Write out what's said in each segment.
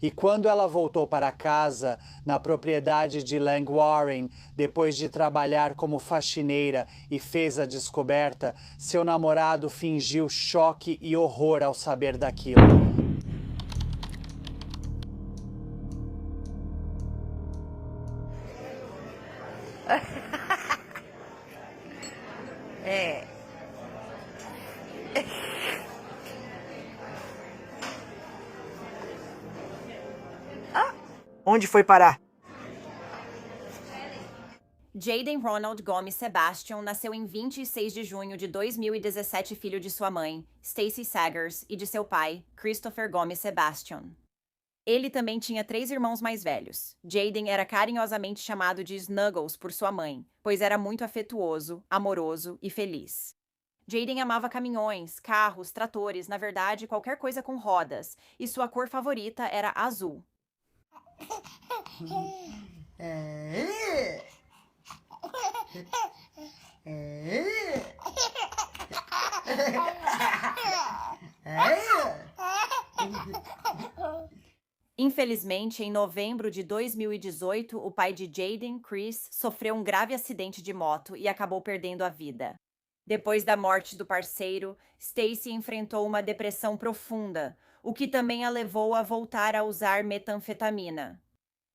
E quando ela voltou para casa, na propriedade de Langwarren, depois de trabalhar como faxineira e fez a descoberta, seu namorado fingiu choque e horror ao saber daquilo. É. Onde foi parar? Jaden Ronald Gomes Sebastian nasceu em 26 de junho de 2017, filho de sua mãe, Stacey Saggers, e de seu pai, Christopher Gomes Sebastian. Ele também tinha 3 irmãos mais velhos. Jaden era carinhosamente chamado de Snuggles por sua mãe, pois era muito afetuoso, amoroso e feliz. Jaden amava caminhões, carros, tratores, na verdade, qualquer coisa com rodas, e sua cor favorita era azul. Infelizmente, em novembro de 2018, o pai de Jaden, Chris, sofreu um grave acidente de moto e acabou perdendo a vida. Depois da morte do parceiro, Stacey enfrentou uma depressão profunda, o que também a levou a voltar a usar metanfetamina.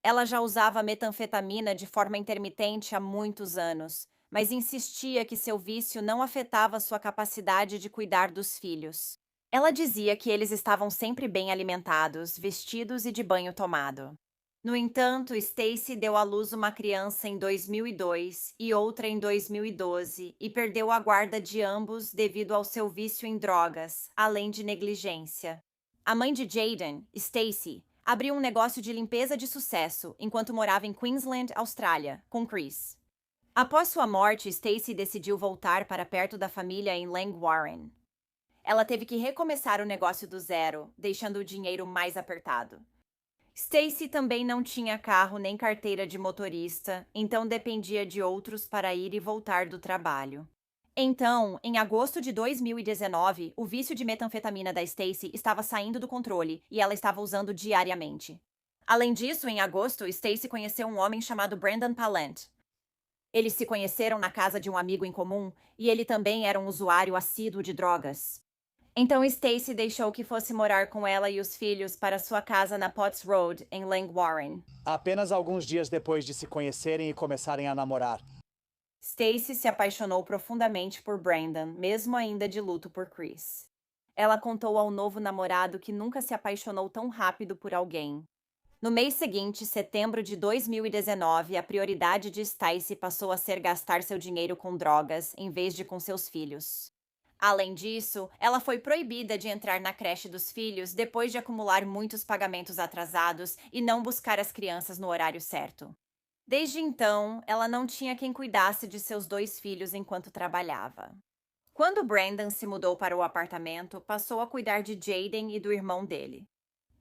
Ela já usava metanfetamina de forma intermitente há muitos anos, mas insistia que seu vício não afetava sua capacidade de cuidar dos filhos. Ela dizia que eles estavam sempre bem alimentados, vestidos e de banho tomado. No entanto, Stacey deu à luz uma criança em 2002 e outra em 2012 e perdeu a guarda de ambos devido ao seu vício em drogas, além de negligência. A mãe de Jaden, Stacey, abriu um negócio de limpeza de sucesso enquanto morava em Queensland, Austrália, com Chris. Após sua morte, Stacey decidiu voltar para perto da família em Langwarren. Ela teve que recomeçar o negócio do zero, deixando o dinheiro mais apertado. Stacey também não tinha carro nem carteira de motorista, então dependia de outros para ir e voltar do trabalho. Então, em agosto de 2019, o vício de metanfetamina da Stacey estava saindo do controle e ela estava usando diariamente. Além disso, em agosto, Stacey conheceu um homem chamado Brandon Pallant. Eles se conheceram na casa de um amigo em comum e ele também era um usuário assíduo de drogas. Então Stacey deixou que fosse morar com ela e os filhos para sua casa na Potts Road, em Langwarren. Apenas alguns dias depois de se conhecerem e começarem a namorar. Stacey se apaixonou profundamente por Brandon, mesmo ainda de luto por Chris. Ela contou ao novo namorado que nunca se apaixonou tão rápido por alguém. No mês seguinte, setembro de 2019, a prioridade de Stacey passou a ser gastar seu dinheiro com drogas, em vez de com seus filhos. Além disso, ela foi proibida de entrar na creche dos filhos depois de acumular muitos pagamentos atrasados e não buscar as crianças no horário certo. Desde então, ela não tinha quem cuidasse de seus 2 filhos enquanto trabalhava. Quando Brandon se mudou para o apartamento, passou a cuidar de Jaden e do irmão dele.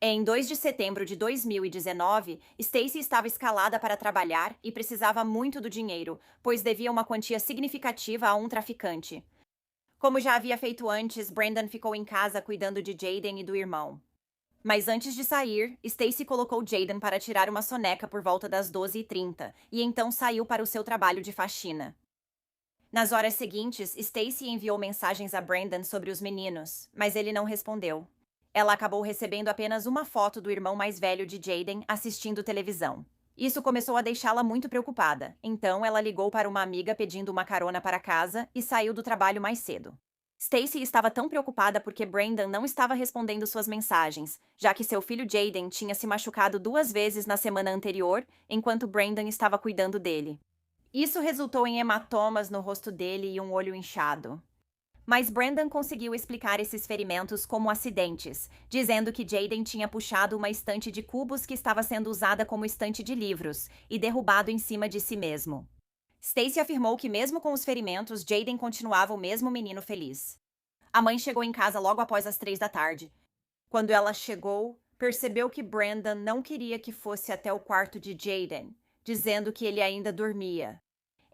Em 2 de setembro de 2019, Stacey estava escalada para trabalhar e precisava muito do dinheiro, pois devia uma quantia significativa a um traficante. Como já havia feito antes, Brandon ficou em casa cuidando de Jaden e do irmão. Mas antes de sair, Stacey colocou Jaden para tirar uma soneca por volta das 12h30 e então saiu para o seu trabalho de faxina. Nas horas seguintes, Stacey enviou mensagens a Brandon sobre os meninos, mas ele não respondeu. Ela acabou recebendo apenas uma foto do irmão mais velho de Jaden assistindo televisão. Isso começou a deixá-la muito preocupada, então ela ligou para uma amiga pedindo uma carona para casa e saiu do trabalho mais cedo. Stacey estava tão preocupada porque Brandon não estava respondendo suas mensagens, já que seu filho Jaden tinha se machucado 2 vezes na semana anterior, enquanto Brandon estava cuidando dele. Isso resultou em hematomas no rosto dele e um olho inchado. Mas Brandon conseguiu explicar esses ferimentos como acidentes, dizendo que Jaden tinha puxado uma estante de cubos que estava sendo usada como estante de livros e derrubado em cima de si mesmo. Stacey afirmou que mesmo com os ferimentos, Jaden continuava o mesmo menino feliz. A mãe chegou em casa logo após as 3 da tarde. Quando ela chegou, percebeu que Brandon não queria que fosse até o quarto de Jaden, dizendo que ele ainda dormia.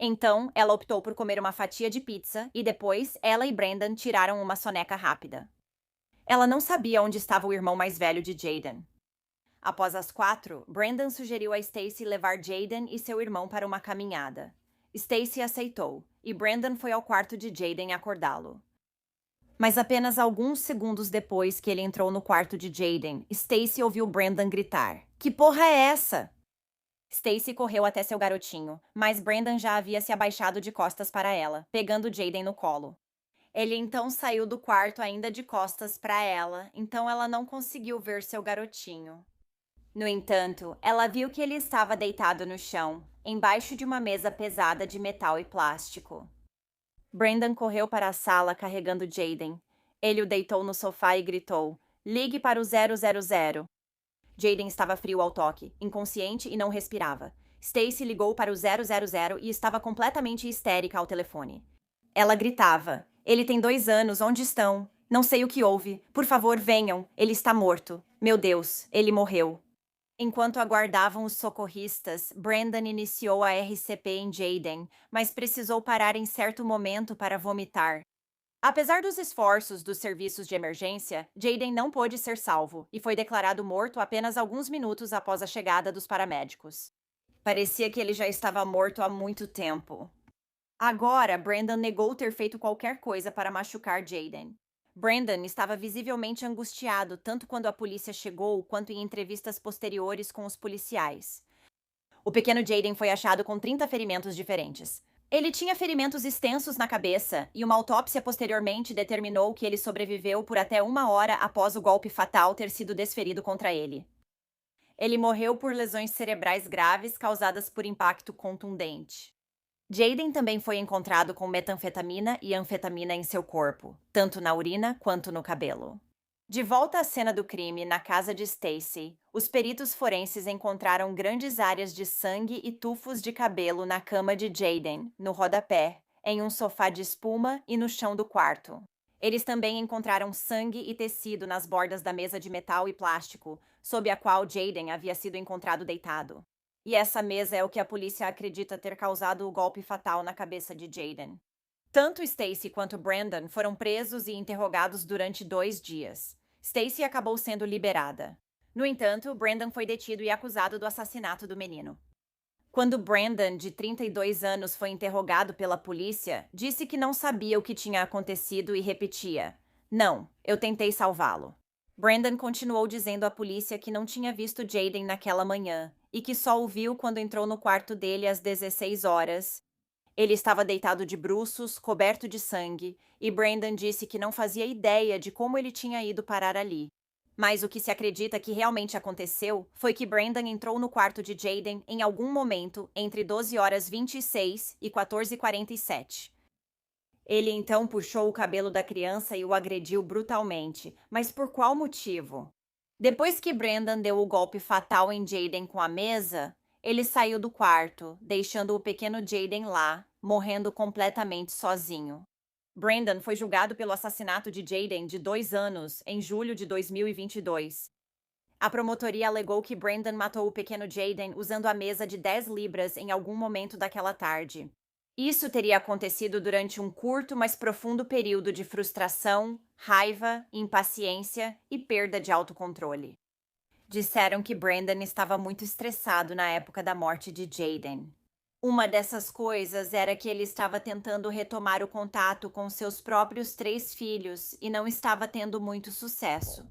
Então, ela optou por comer uma fatia de pizza e depois ela e Brandon tiraram uma soneca rápida. Ela não sabia onde estava o irmão mais velho de Jaden. Após as 4, Brandon sugeriu a Stacy levar Jaden e seu irmão para uma caminhada. Stacy aceitou, e Brandon foi ao quarto de Jaden acordá-lo. Mas apenas alguns segundos depois que ele entrou no quarto de Jaden, Stacy ouviu Brandon gritar: "Que porra é essa?" Stacy correu até seu garotinho, mas Brandon já havia se abaixado de costas para ela, pegando Jaden no colo. Ele então saiu do quarto ainda de costas para ela, então ela não conseguiu ver seu garotinho. No entanto, ela viu que ele estava deitado no chão, embaixo de uma mesa pesada de metal e plástico. Brandon correu para a sala carregando Jaden. Ele o deitou no sofá e gritou: "Ligue para o 000. Jaden estava frio ao toque, inconsciente e não respirava. Stacy ligou para o 000 e estava completamente histérica ao telefone. Ela gritava: "Ele tem 2 anos, onde estão? Não sei o que houve. Por favor, venham. Ele está morto. Meu Deus, ele morreu." Enquanto aguardavam os socorristas, Brandon iniciou a RCP em Jaden, mas precisou parar em certo momento para vomitar. Apesar dos esforços dos serviços de emergência, Jaden não pôde ser salvo e foi declarado morto apenas alguns minutos após a chegada dos paramédicos. Parecia que ele já estava morto há muito tempo. Agora, Brandon negou ter feito qualquer coisa para machucar Jaden. Brandon estava visivelmente angustiado tanto quando a polícia chegou quanto em entrevistas posteriores com os policiais. O pequeno Jaden foi achado com 30 ferimentos diferentes. Ele tinha ferimentos extensos na cabeça e uma autópsia posteriormente determinou que ele sobreviveu por até 1 hora após o golpe fatal ter sido desferido contra ele. Ele morreu por lesões cerebrais graves causadas por impacto contundente. Jaden também foi encontrado com metanfetamina e anfetamina em seu corpo, tanto na urina quanto no cabelo. De volta à cena do crime, na casa de Stacy, os peritos forenses encontraram grandes áreas de sangue e tufos de cabelo na cama de Jaden, no rodapé, em um sofá de espuma e no chão do quarto. Eles também encontraram sangue e tecido nas bordas da mesa de metal e plástico, sob a qual Jaden havia sido encontrado deitado. E essa mesa é o que a polícia acredita ter causado o golpe fatal na cabeça de Jaden. Tanto Stacy quanto Brandon foram presos e interrogados durante 2 dias. Stacy acabou sendo liberada. No entanto, Brandon foi detido e acusado do assassinato do menino. Quando Brandon, de 32 anos, foi interrogado pela polícia, disse que não sabia o que tinha acontecido e repetia: "Não, eu tentei salvá-lo." Brandon continuou dizendo à polícia que não tinha visto Jaden naquela manhã e que só o viu quando entrou no quarto dele às 16 horas. Ele estava deitado de bruços, coberto de sangue, e Brandon disse que não fazia ideia de como ele tinha ido parar ali. Mas o que se acredita que realmente aconteceu foi que Brandon entrou no quarto de Jaden em algum momento entre 12h26 e 14h47. Ele então puxou o cabelo da criança e o agrediu brutalmente. Mas por qual motivo? Depois que Brandon deu o golpe fatal em Jaden com a mesa, ele saiu do quarto, deixando o pequeno Jaden lá, morrendo completamente sozinho. Brandon foi julgado pelo assassinato de Jaden, de 2 anos, em julho de 2022. A promotoria alegou que Brandon matou o pequeno Jaden usando a mesa de 10 libras em algum momento daquela tarde. Isso teria acontecido durante um curto, mas profundo período de frustração, raiva, impaciência e perda de autocontrole. Disseram que Brandon estava muito estressado na época da morte de Jaden. Uma dessas coisas era que ele estava tentando retomar o contato com seus próprios 3 filhos e não estava tendo muito sucesso.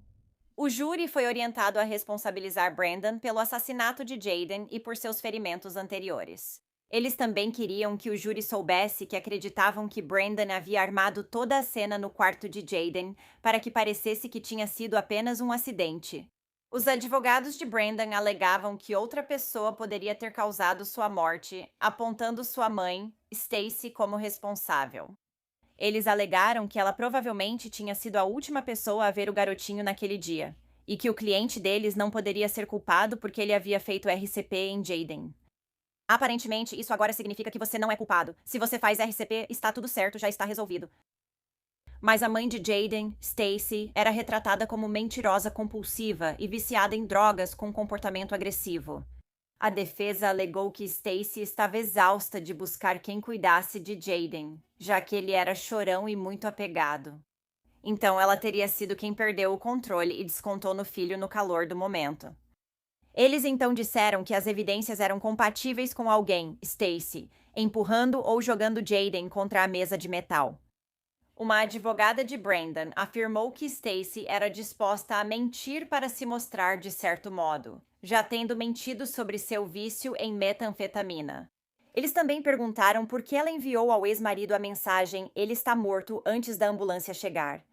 O júri foi orientado a responsabilizar Brandon pelo assassinato de Jaden e por seus ferimentos anteriores. Eles também queriam que o júri soubesse que acreditavam que Brandon havia armado toda a cena no quarto de Jaden para que parecesse que tinha sido apenas um acidente. Os advogados de Brandon alegavam que outra pessoa poderia ter causado sua morte, apontando sua mãe, Stacy, como responsável. Eles alegaram que ela provavelmente tinha sido a última pessoa a ver o garotinho naquele dia, e que o cliente deles não poderia ser culpado porque ele havia feito RCP em Jaden. Aparentemente, isso agora significa que você não é culpado. Se você faz RCP, está tudo certo, já está resolvido. Mas a mãe de Jaden, Stacy, era retratada como mentirosa compulsiva e viciada em drogas com comportamento agressivo. A defesa alegou que Stacy estava exausta de buscar quem cuidasse de Jaden, já que ele era chorão e muito apegado. Então ela teria sido quem perdeu o controle e descontou no filho no calor do momento. Eles então disseram que as evidências eram compatíveis com alguém, Stacy, empurrando ou jogando Jayden contra a mesa de metal. Uma advogada de Brandon afirmou que Stacy era disposta a mentir para se mostrar de certo modo, já tendo mentido sobre seu vício em metanfetamina. Eles também perguntaram por que ela enviou ao ex-marido a mensagem "Ele está morto" antes da ambulância chegar.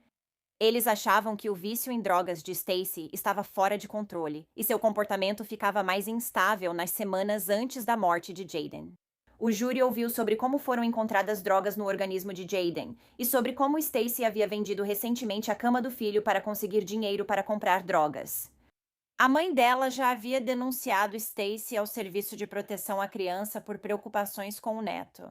Eles achavam que o vício em drogas de Stacy estava fora de controle e seu comportamento ficava mais instável nas semanas antes da morte de Jayden. O júri ouviu sobre como foram encontradas drogas no organismo de Jayden e sobre como Stacy havia vendido recentemente a cama do filho para conseguir dinheiro para comprar drogas. A mãe dela já havia denunciado Stacy ao Serviço de Proteção à Criança por preocupações com o neto.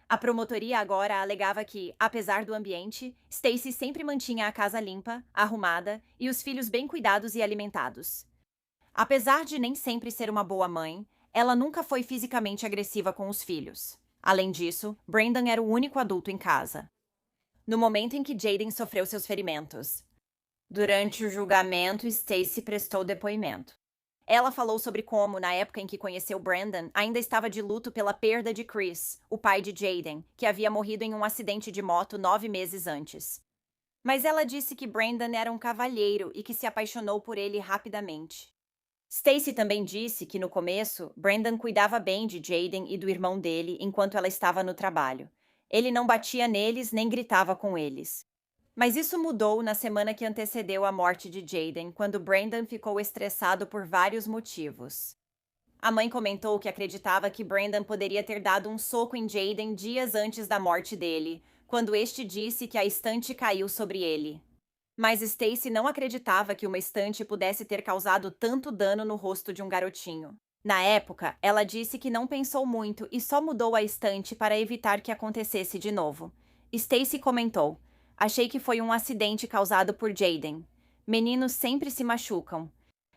A promotoria agora alegava que, apesar do ambiente, Stacy sempre mantinha a casa limpa, arrumada e os filhos bem cuidados e alimentados. Apesar de nem sempre ser uma boa mãe, ela nunca foi fisicamente agressiva com os filhos. Além disso, Brandon era o único adulto em casa. No momento em que Jayden sofreu seus ferimentos. Durante o julgamento, Stacy prestou depoimento. Ela falou sobre como, na época em que conheceu Brandon, ainda estava de luto pela perda de Chris, o pai de Jayden, que havia morrido em um acidente de moto 9 meses antes. Mas ela disse que Brandon era um cavalheiro e que se apaixonou por ele rapidamente. Stacy também disse que, no começo, Brandon cuidava bem de Jayden e do irmão dele enquanto ela estava no trabalho. Ele não batia neles nem gritava com eles. Mas isso mudou na semana que antecedeu a morte de Jayden, quando Brandon ficou estressado por vários motivos. A mãe comentou que acreditava que Brandon poderia ter dado um soco em Jayden dias antes da morte dele, quando este disse que a estante caiu sobre ele. Mas Stacy não acreditava que uma estante pudesse ter causado tanto dano no rosto de um garotinho. Na época, ela disse que não pensou muito e só mudou a estante para evitar que acontecesse de novo. Stacy comentou: "Achei que foi um acidente causado por Jayden. Meninos sempre se machucam."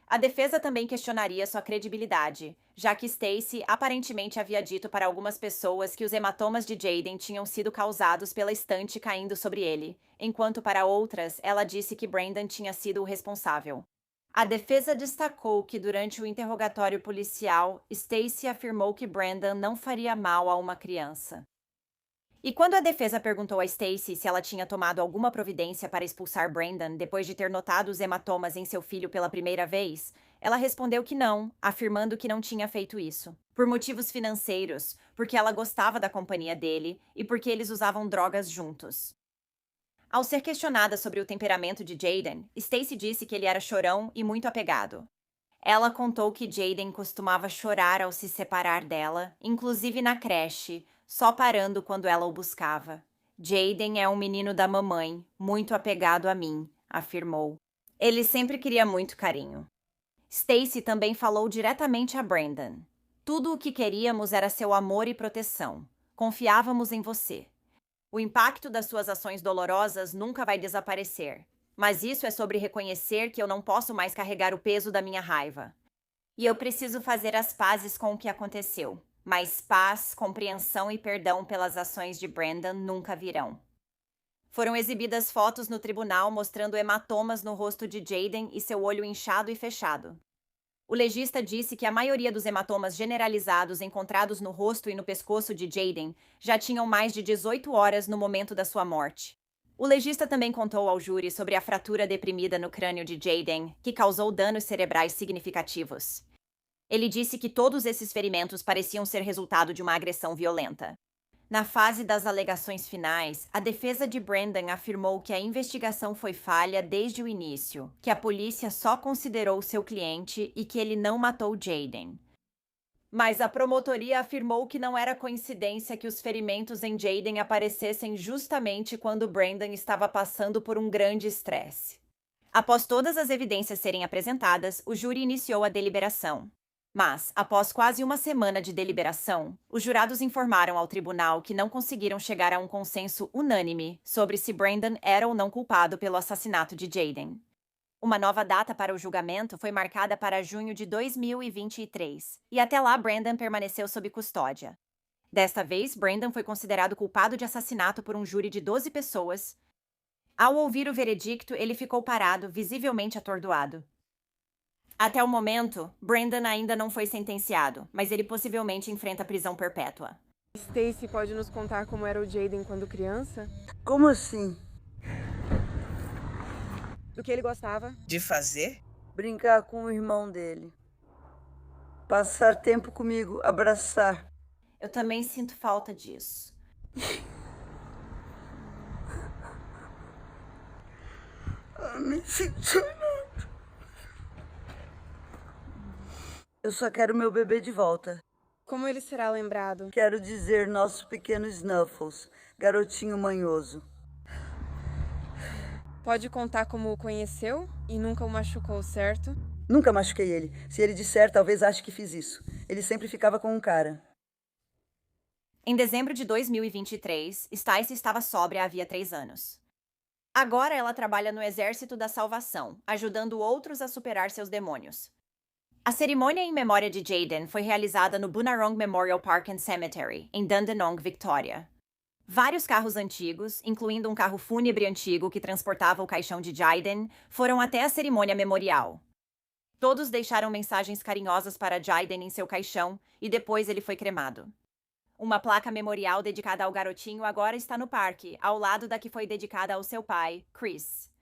A defesa também questionaria sua credibilidade, já que Stacy aparentemente havia dito para algumas pessoas que os hematomas de Jayden tinham sido causados pela estante caindo sobre ele, enquanto para outras ela disse que Brandon tinha sido o responsável. A defesa destacou que durante o interrogatório policial, Stacy afirmou que Brandon não faria mal a uma criança. E quando a defesa perguntou a Stacy se ela tinha tomado alguma providência para expulsar Brandon depois de ter notado os hematomas em seu filho pela primeira vez, ela respondeu que não, afirmando que não tinha feito isso. Por motivos financeiros, porque ela gostava da companhia dele e porque eles usavam drogas juntos. Ao ser questionada sobre o temperamento de Jayden, Stacy disse que ele era chorão e muito apegado. Ela contou que Jayden costumava chorar ao se separar dela, inclusive na creche, só parando quando ela o buscava. "Jayden é um menino da mamãe, muito apegado a mim", afirmou. "Ele sempre queria muito carinho." Stacy também falou diretamente a Brandon. "Tudo o que queríamos era seu amor e proteção. Confiávamos em você. O impacto das suas ações dolorosas nunca vai desaparecer. Mas isso é sobre reconhecer que eu não posso mais carregar o peso da minha raiva. E eu preciso fazer as pazes com o que aconteceu. Mas paz, compreensão e perdão pelas ações de Brandon nunca virão." Foram exibidas fotos no tribunal mostrando hematomas no rosto de Jayden e seu olho inchado e fechado. O legista disse que a maioria dos hematomas generalizados encontrados no rosto e no pescoço de Jayden já tinham mais de 18 horas no momento da sua morte. O legista também contou ao júri sobre a fratura deprimida no crânio de Jayden, que causou danos cerebrais significativos. Ele disse que todos esses ferimentos pareciam ser resultado de uma agressão violenta. Na fase das alegações finais, a defesa de Brandon afirmou que a investigação foi falha desde o início, que a polícia só considerou seu cliente e que ele não matou Jayden. Mas a promotoria afirmou que não era coincidência que os ferimentos em Jayden aparecessem justamente quando Brandon estava passando por um grande estresse. Após todas as evidências serem apresentadas, o júri iniciou a deliberação. Mas, após quase uma semana de deliberação, os jurados informaram ao tribunal que não conseguiram chegar a um consenso unânime sobre se Brandon era ou não culpado pelo assassinato de Jayden. Uma nova data para o julgamento foi marcada para junho de 2023, e até lá Brandon permaneceu sob custódia. Desta vez, Brandon foi considerado culpado de assassinato por um júri de 12 pessoas. Ao ouvir o veredicto, ele ficou parado, visivelmente atordoado. Até o momento, Brandon ainda não foi sentenciado, mas ele possivelmente enfrenta prisão perpétua. Stacy pode nos contar como era o Jayden quando criança? Como assim? Do que ele gostava? De fazer? Brincar com o irmão dele. Passar tempo comigo, abraçar. Eu também sinto falta disso. Me sentindo. Eu só quero meu bebê de volta. Como ele será lembrado? Quero dizer, nosso pequeno Snuffles, garotinho manhoso. Pode contar como o conheceu e nunca o machucou, certo? Nunca machuquei ele. Se ele disser, talvez ache que fiz isso. Ele sempre ficava com um cara. Em dezembro de 2023, Stacy estava sóbria havia 3 anos. Agora ela trabalha no Exército da Salvação, ajudando outros a superar seus demônios. A cerimônia em memória de Jayden foi realizada no Bunarong Memorial Park and Cemetery, em Dandenong, Victoria. Vários carros antigos, incluindo um carro fúnebre antigo que transportava o caixão de Jayden, foram até a cerimônia memorial. Todos deixaram mensagens carinhosas para Jayden em seu caixão e depois ele foi cremado. Uma placa memorial dedicada ao garotinho agora está no parque, ao lado da que foi dedicada ao seu pai, Chris.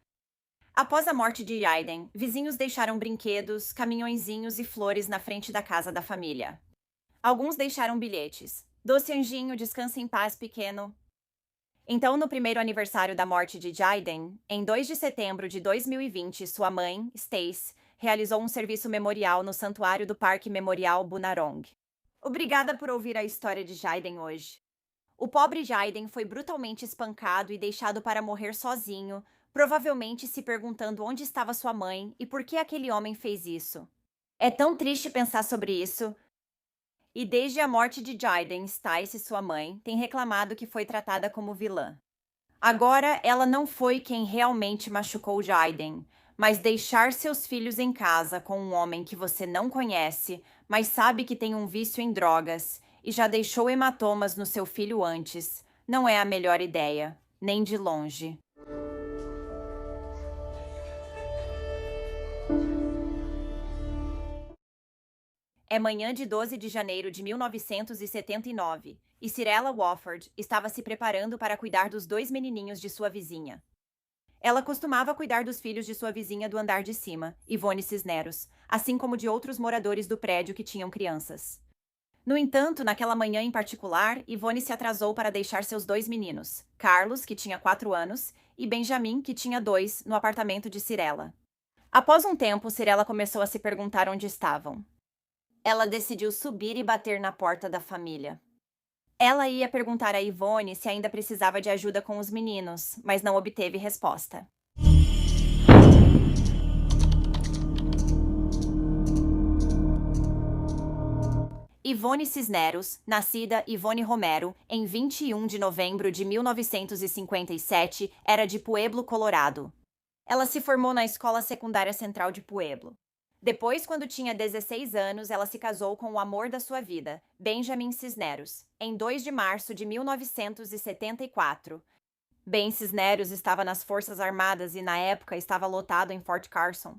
Após a morte de Jayden, vizinhos deixaram brinquedos, caminhõezinhos e flores na frente da casa da família. Alguns deixaram bilhetes. Doce anjinho, descanse em paz, pequeno. Então, no primeiro aniversário da morte de Jayden, em 2 de setembro de 2020, sua mãe, Stace, realizou um serviço memorial no Santuário do Parque Memorial Bunarong. Obrigada por ouvir a história de Jayden hoje. O pobre Jayden foi brutalmente espancado e deixado para morrer sozinho, provavelmente se perguntando onde estava sua mãe e por que aquele homem fez isso. É tão triste pensar sobre isso. E desde a morte de Jayden, Stacy, sua mãe, tem reclamado que foi tratada como vilã. Agora, ela não foi quem realmente machucou Jayden, mas deixar seus filhos em casa com um homem que você não conhece, mas sabe que tem um vício em drogas e já deixou hematomas no seu filho antes, não é a melhor ideia, nem de longe. É manhã de 12 de janeiro de 1979 e Cirella Wofford estava se preparando para cuidar dos 2 menininhos de sua vizinha. Ela costumava cuidar dos filhos de sua vizinha do andar de cima, Yvonne Cisneros, assim como de outros moradores do prédio que tinham crianças. No entanto, naquela manhã em particular, Yvonne se atrasou para deixar seus 2 meninos, Carlos, que tinha 4 anos, e Benjamin, que tinha 2, no apartamento de Cirella. Após um tempo, Cirella começou a se perguntar onde estavam. Ela decidiu subir e bater na porta da família. Ela ia perguntar a Yvonne se ainda precisava de ajuda com os meninos, mas não obteve resposta. Yvonne Cisneros, nascida Yvonne Romero, em 21 de novembro de 1957, era de Pueblo, Colorado. Ela se formou na Escola Secundária Central de Pueblo. Depois, quando tinha 16 anos, ela se casou com o amor da sua vida, Benjamin Cisneros, em 2 de março de 1974. Ben Cisneros estava nas Forças Armadas e, na época, estava lotado em Fort Carson.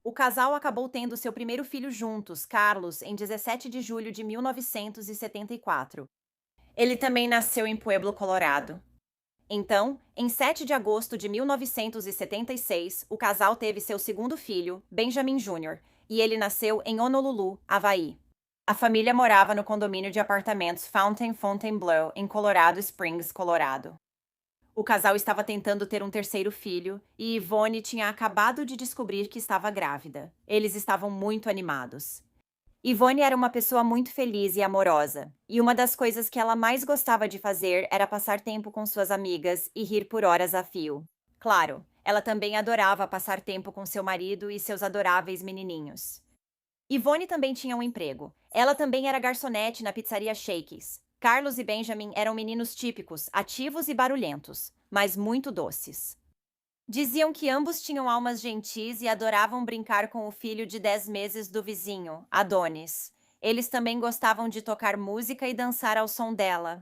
O casal acabou tendo seu primeiro filho juntos, Carlos, em 17 de julho de 1974. Ele também nasceu em Pueblo, Colorado. Então, em 7 de agosto de 1976, o casal teve seu segundo filho, Benjamin Jr., e ele nasceu em Honolulu, Havaí. A família morava no condomínio de apartamentos Fountain Fontainebleau, em Colorado Springs, Colorado. O casal estava tentando ter um terceiro filho e Yvonne tinha acabado de descobrir que estava grávida. Eles estavam muito animados. Yvonne era uma pessoa muito feliz e amorosa, e uma das coisas que ela mais gostava de fazer era passar tempo com suas amigas e rir por horas a fio. Claro, ela também adorava passar tempo com seu marido e seus adoráveis menininhos. Yvonne também tinha um emprego. Ela também era garçonete na pizzaria Shakey's. Carlos e Benjamin eram meninos típicos, ativos e barulhentos, mas muito doces. Diziam que ambos tinham almas gentis e adoravam brincar com o filho de 10 meses do vizinho, Adonis. Eles também gostavam de tocar música e dançar ao som dela.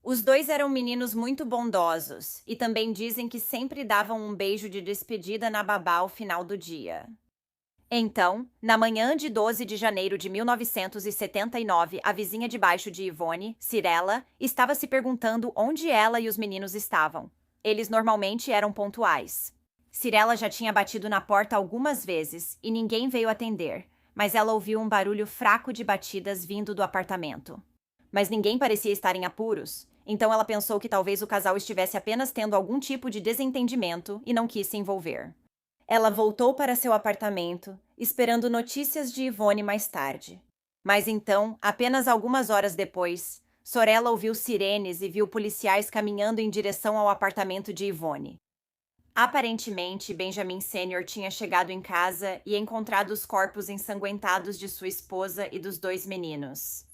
Os dois eram meninos muito bondosos e também dizem que sempre davam um beijo de despedida na babá ao final do dia. Então, na manhã de 12 de janeiro de 1979, a vizinha de baixo de Yvonne, Cirella, estava se perguntando onde ela e os meninos estavam. Eles normalmente eram pontuais. Cirella já tinha batido na porta algumas vezes e ninguém veio atender, mas ela ouviu um barulho fraco de batidas vindo do apartamento. Mas ninguém parecia estar em apuros, então ela pensou que talvez o casal estivesse apenas tendo algum tipo de desentendimento e não quis se envolver. Ela voltou para seu apartamento, esperando notícias de Yvonne mais tarde. Mas então, apenas algumas horas depois, Sorella ouviu sirenes e viu policiais caminhando em direção ao apartamento de Yvonne. Aparentemente, Benjamin Sênior tinha chegado em casa e encontrado os corpos ensanguentados de sua esposa e dos 2 meninos.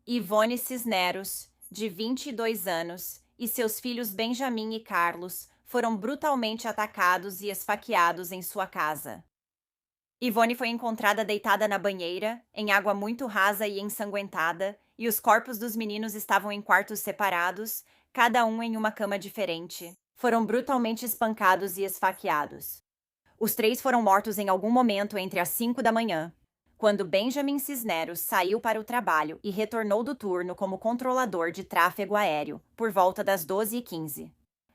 Yvonne Cisneros, de 22 anos, e seus filhos Benjamin e Carlos foram brutalmente atacados e esfaqueados em sua casa. Yvonne foi encontrada deitada na banheira, em água muito rasa e ensanguentada, e os corpos dos meninos estavam em quartos separados, cada um em uma cama diferente. Foram brutalmente espancados e esfaqueados. Os 3 foram mortos em algum momento entre as 5 da manhã, quando Benjamin Cisneros saiu para o trabalho e retornou do turno como controlador de tráfego aéreo, por volta das 12h15.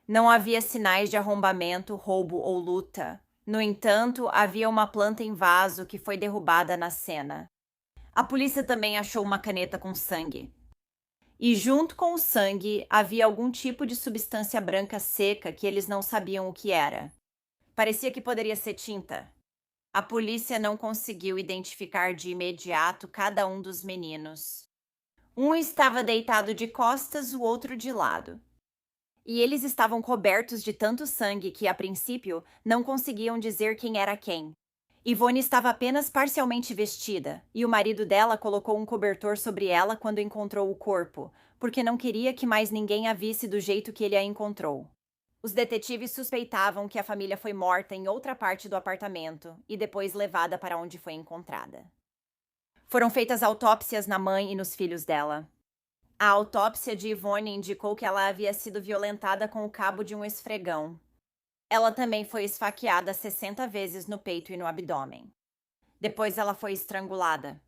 Não havia sinais de arrombamento, roubo ou luta. No entanto, havia uma planta em vaso que foi derrubada na cena. A polícia também achou uma caneta com sangue. E junto com o sangue, havia algum tipo de substância branca seca que eles não sabiam o que era. Parecia que poderia ser tinta. A polícia não conseguiu identificar de imediato cada um dos meninos. Um estava deitado de costas, o outro de lado. E eles estavam cobertos de tanto sangue que, a princípio, não conseguiam dizer quem era quem. Yvonne estava apenas parcialmente vestida, e o marido dela colocou um cobertor sobre ela quando encontrou o corpo, porque não queria que mais ninguém a visse do jeito que ele a encontrou. Os detetives suspeitavam que a família foi morta em outra parte do apartamento e depois levada para onde foi encontrada. Foram feitas autópsias na mãe e nos filhos dela. A autópsia de Yvonne indicou que ela havia sido violentada com o cabo de um esfregão. Ela também foi esfaqueada 60 vezes no peito e no abdômen. Depois ela foi estrangulada.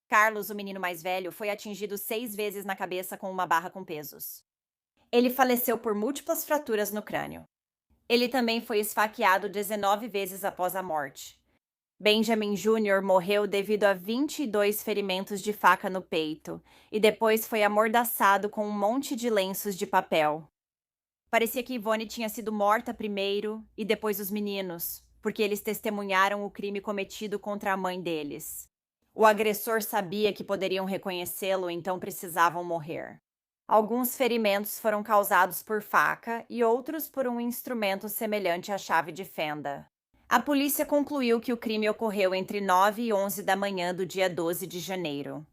Carlos, o menino mais velho, foi atingido 6 vezes na cabeça com uma barra com pesos. Ele faleceu por múltiplas fraturas no crânio. Ele também foi esfaqueado 19 vezes após a morte. Benjamin Jr. morreu devido a 22 ferimentos de faca no peito e depois foi amordaçado com um monte de lenços de papel. Parecia que Yvonne tinha sido morta primeiro e depois os meninos, porque eles testemunharam o crime cometido contra a mãe deles. O agressor sabia que poderiam reconhecê-lo, então precisavam morrer. Alguns ferimentos foram causados por faca e outros por um instrumento semelhante à chave de fenda. A polícia concluiu que o crime ocorreu entre 9 e 11 da manhã do dia 12 de janeiro.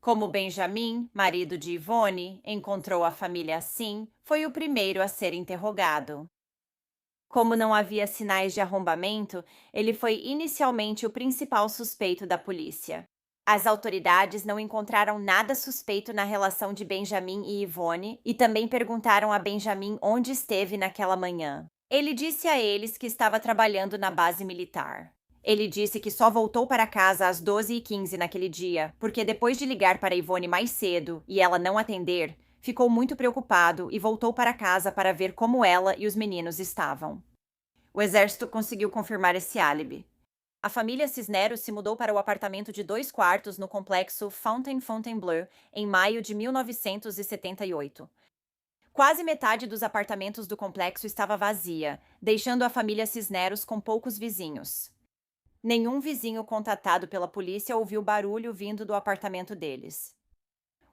Como Benjamin, marido de Yvonne, encontrou a família assim, foi o primeiro a ser interrogado. Como não havia sinais de arrombamento, ele foi inicialmente o principal suspeito da polícia. As autoridades não encontraram nada suspeito na relação de Benjamin e Yvonne e também perguntaram a Benjamin onde esteve naquela manhã. Ele disse a eles que estava trabalhando na base militar. Ele disse que só voltou para casa às 12h15 naquele dia, porque depois de ligar para Yvonne mais cedo e ela não atender, ficou muito preocupado e voltou para casa para ver como ela e os meninos estavam. O exército conseguiu confirmar esse álibi. A família Cisneros se mudou para o apartamento de 2 quartos no complexo Fontainebleau em maio de 1978. Quase metade dos apartamentos do complexo estava vazia, deixando a família Cisneros com poucos vizinhos. Nenhum vizinho contatado pela polícia ouviu barulho vindo do apartamento deles.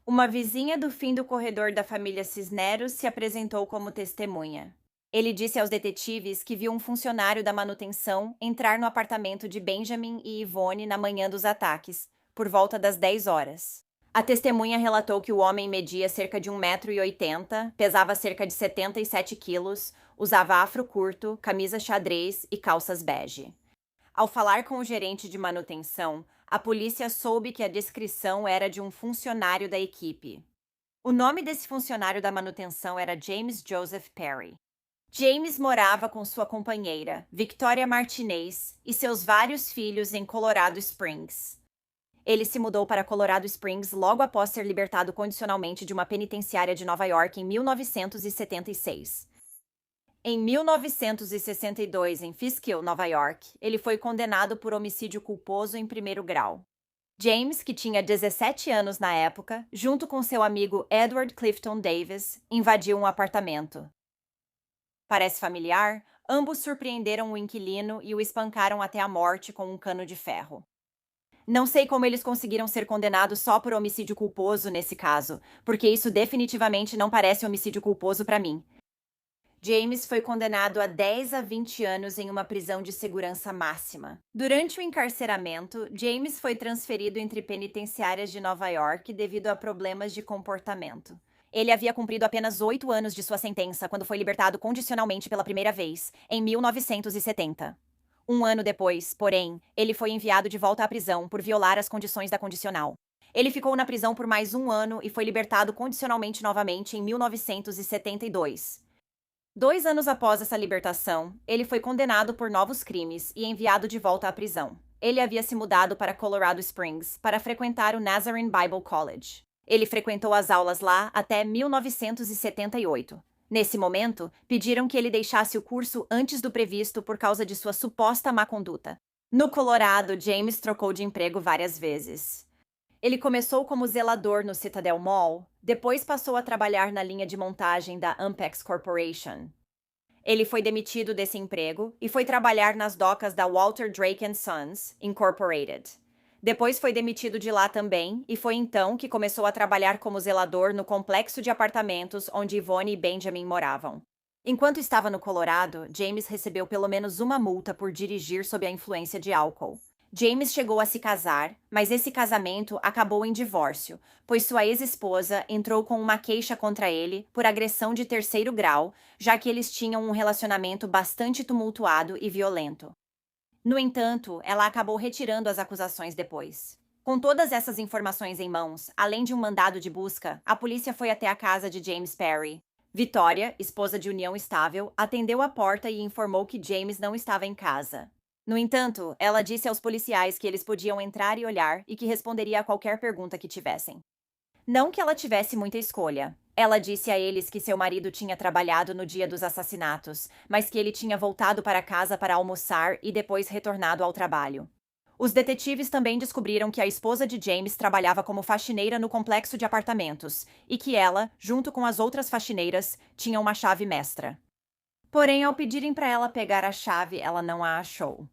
Uma vizinha do fim do corredor da família Cisneros se apresentou como testemunha. Ele disse aos detetives que viu um funcionário da manutenção entrar no apartamento de Benjamin e Yvonne na manhã dos ataques, por volta das 10 horas. A testemunha relatou que o homem media cerca de 1,80 m, pesava cerca de 77 quilos, usava afro curto, camisa xadrez e calças bege. Ao falar com o gerente de manutenção, a polícia soube que a descrição era de um funcionário da equipe. O nome desse funcionário da manutenção era James Joseph Perry. James morava com sua companheira, Victoria Martinez, e seus vários filhos em Colorado Springs. Ele se mudou para Colorado Springs logo após ser libertado condicionalmente de uma penitenciária de Nova York em 1976. Em 1962, em Fishkill, Nova York, ele foi condenado por homicídio culposo em primeiro grau. James, que tinha 17 anos na época, junto com seu amigo Edward Clifton Davis, invadiu um apartamento. Parece familiar? Ambos surpreenderam o inquilino e o espancaram até a morte com um cano de ferro. Não sei como eles conseguiram ser condenados só por homicídio culposo nesse caso, porque isso definitivamente não parece homicídio culposo para mim. James foi condenado a 10 a 20 anos em uma prisão de segurança máxima. Durante o encarceramento, James foi transferido entre penitenciárias de Nova York devido a problemas de comportamento. Ele havia cumprido apenas 8 anos de sua sentença quando foi libertado condicionalmente pela primeira vez, em 1970. Um ano depois, porém, ele foi enviado de volta à prisão por violar as condições da condicional. Ele ficou na prisão por mais um ano e foi libertado condicionalmente novamente em 1972. 2 anos após essa libertação, ele foi condenado por novos crimes e enviado de volta à prisão. Ele havia se mudado para Colorado Springs para frequentar o Nazarene Bible College. Ele frequentou as aulas lá até 1978. Nesse momento, pediram que ele deixasse o curso antes do previsto por causa de sua suposta má conduta. No Colorado, James trocou de emprego várias vezes. Ele começou como zelador no Citadel Mall, depois passou a trabalhar na linha de montagem da Ampex Corporation. Ele foi demitido desse emprego e foi trabalhar nas docas da Walter Drake & Sons, Incorporated. Depois foi demitido de lá também e foi então que começou a trabalhar como zelador no complexo de apartamentos onde Yvonne e Benjamin moravam. Enquanto estava no Colorado, James recebeu pelo menos uma multa por dirigir sob a influência de álcool. James chegou a se casar, mas esse casamento acabou em divórcio, pois sua ex-esposa entrou com uma queixa contra ele por agressão de terceiro grau, já que eles tinham um relacionamento bastante tumultuado e violento. No entanto, ela acabou retirando as acusações depois. Com todas essas informações em mãos, além de um mandado de busca, a polícia foi até a casa de James Perry. Victoria, esposa de união estável, atendeu a porta e informou que James não estava em casa. No entanto, ela disse aos policiais que eles podiam entrar e olhar e que responderia a qualquer pergunta que tivessem. Não que ela tivesse muita escolha. Ela disse a eles que seu marido tinha trabalhado no dia dos assassinatos, mas que ele tinha voltado para casa para almoçar e depois retornado ao trabalho. Os detetives também descobriram que a esposa de James trabalhava como faxineira no complexo de apartamentos e que ela, junto com as outras faxineiras, tinha uma chave mestra. Porém, ao pedirem para ela pegar a chave, ela não a achou.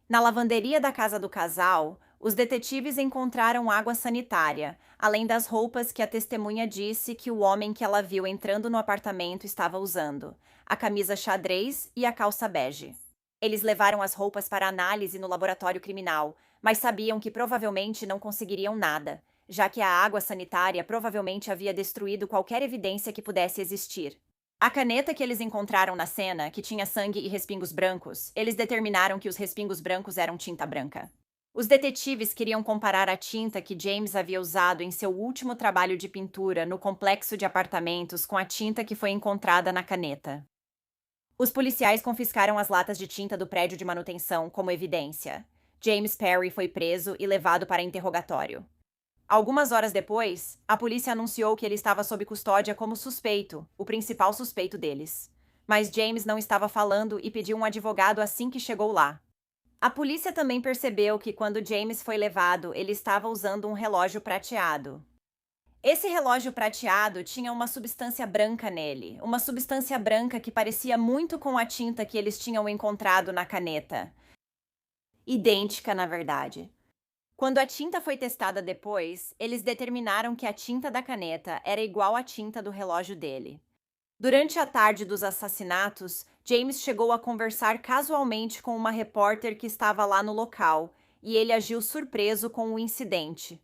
Na lavanderia da casa do casal, os detetives encontraram água sanitária, além das roupas que a testemunha disse que o homem que ela viu entrando no apartamento estava usando, a camisa xadrez e a calça bege. Eles levaram as roupas para análise no laboratório criminal, mas sabiam que provavelmente não conseguiriam nada, já que a água sanitária provavelmente havia destruído qualquer evidência que pudesse existir. A caneta que eles encontraram na cena, que tinha sangue e respingos brancos, eles determinaram que os respingos brancos eram tinta branca. Os detetives queriam comparar a tinta que James havia usado em seu último trabalho de pintura no complexo de apartamentos com a tinta que foi encontrada na caneta. Os policiais confiscaram as latas de tinta do prédio de manutenção como evidência. James Perry foi preso e levado para interrogatório. Algumas horas depois, a polícia anunciou que ele estava sob custódia como suspeito, o principal suspeito deles. Mas James não estava falando e pediu um advogado assim que chegou lá. A polícia também percebeu que quando James foi levado, ele estava usando um relógio prateado. Esse relógio prateado tinha uma substância branca nele, uma substância branca que parecia muito com a tinta que eles tinham encontrado na caneta. Idêntica, na verdade. Quando a tinta foi testada depois, eles determinaram que a tinta da caneta era igual à tinta do relógio dele. Durante a tarde dos assassinatos, James chegou a conversar casualmente com uma repórter que estava lá no local, e ele agiu surpreso com o incidente.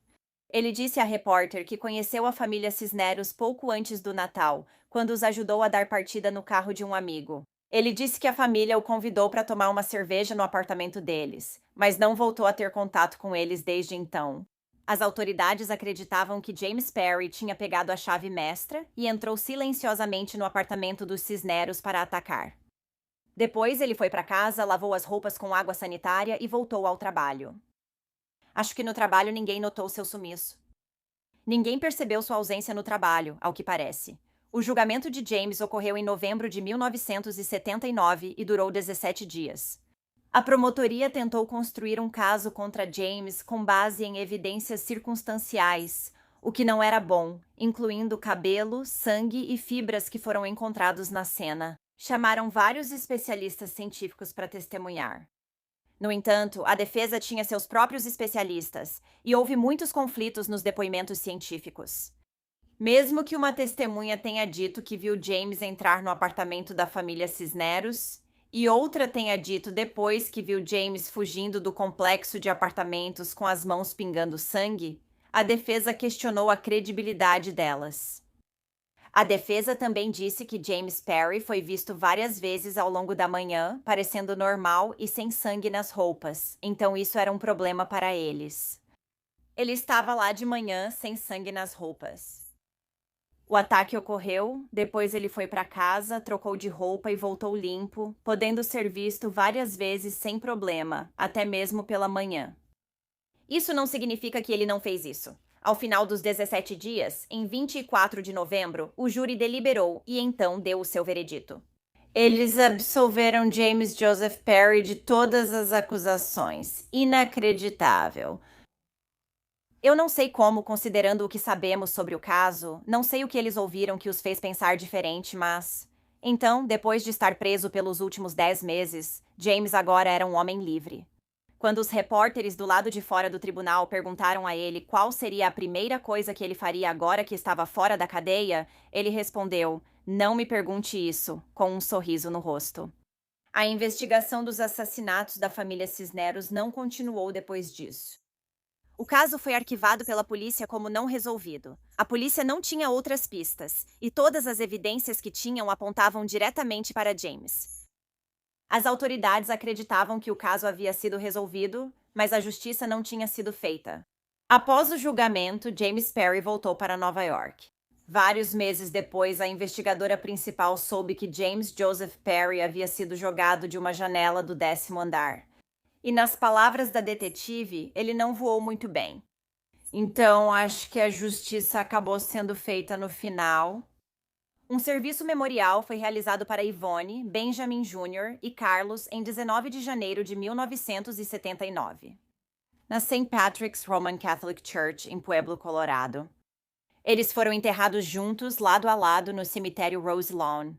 Ele disse à repórter que conheceu a família Cisneros pouco antes do Natal, quando os ajudou a dar partida no carro de um amigo. Ele disse que a família o convidou para tomar uma cerveja no apartamento deles, mas não voltou a ter contato com eles desde então. As autoridades acreditavam que James Perry tinha pegado a chave mestra e entrou silenciosamente no apartamento dos Cisneros para atacar. Depois, ele foi para casa, lavou as roupas com água sanitária e voltou ao trabalho. Acho que no trabalho ninguém notou seu sumiço. Ninguém percebeu sua ausência no trabalho, ao que parece. O julgamento de James ocorreu em novembro de 1979 e durou 17 dias. A promotoria tentou construir um caso contra James com base em evidências circunstanciais, o que não era bom, incluindo cabelo, sangue e fibras que foram encontrados na cena. Chamaram vários especialistas científicos para testemunhar. No entanto, a defesa tinha seus próprios especialistas e houve muitos conflitos nos depoimentos científicos. Mesmo que uma testemunha tenha dito que viu James entrar no apartamento da família Cisneros e outra tenha dito depois que viu James fugindo do complexo de apartamentos com as mãos pingando sangue, a defesa questionou a credibilidade delas. A defesa também disse que James Perry foi visto várias vezes ao longo da manhã, parecendo normal e sem sangue nas roupas, então isso era um problema para eles. Ele estava lá de manhã sem sangue nas roupas. O ataque ocorreu, depois ele foi para casa, trocou de roupa e voltou limpo, podendo ser visto várias vezes sem problema, até mesmo pela manhã. Isso não significa que ele não fez isso. Ao final dos 17 dias, em 24 de novembro, o júri deliberou e então deu o seu veredito. Eles absolveram James Joseph Perry de todas as acusações. Inacreditável. Eu não sei como, considerando o que sabemos sobre o caso, não sei o que eles ouviram que os fez pensar diferente, mas... Então, depois de estar preso pelos últimos 10 meses, James agora era um homem livre. Quando os repórteres do lado de fora do tribunal perguntaram a ele qual seria a primeira coisa que ele faria agora que estava fora da cadeia, ele respondeu, "Não me pergunte isso", com um sorriso no rosto. A investigação dos assassinatos da família Cisneros não continuou depois disso. O caso foi arquivado pela polícia como não resolvido. A polícia não tinha outras pistas, e todas as evidências que tinham apontavam diretamente para James. As autoridades acreditavam que o caso havia sido resolvido, mas a justiça não tinha sido feita. Após o julgamento, James Perry voltou para Nova York. Vários meses depois, a investigadora principal soube que James Joseph Perry havia sido jogado de uma janela do 10º andar. E nas palavras da detetive, ele não voou muito bem. Então, acho que a justiça acabou sendo feita no final. Um serviço memorial foi realizado para Yvonne, Benjamin Jr. e Carlos em 19 de janeiro de 1979, na St. Patrick's Roman Catholic Church, em Pueblo, Colorado. Eles foram enterrados juntos, lado a lado, no cemitério Rose Lawn.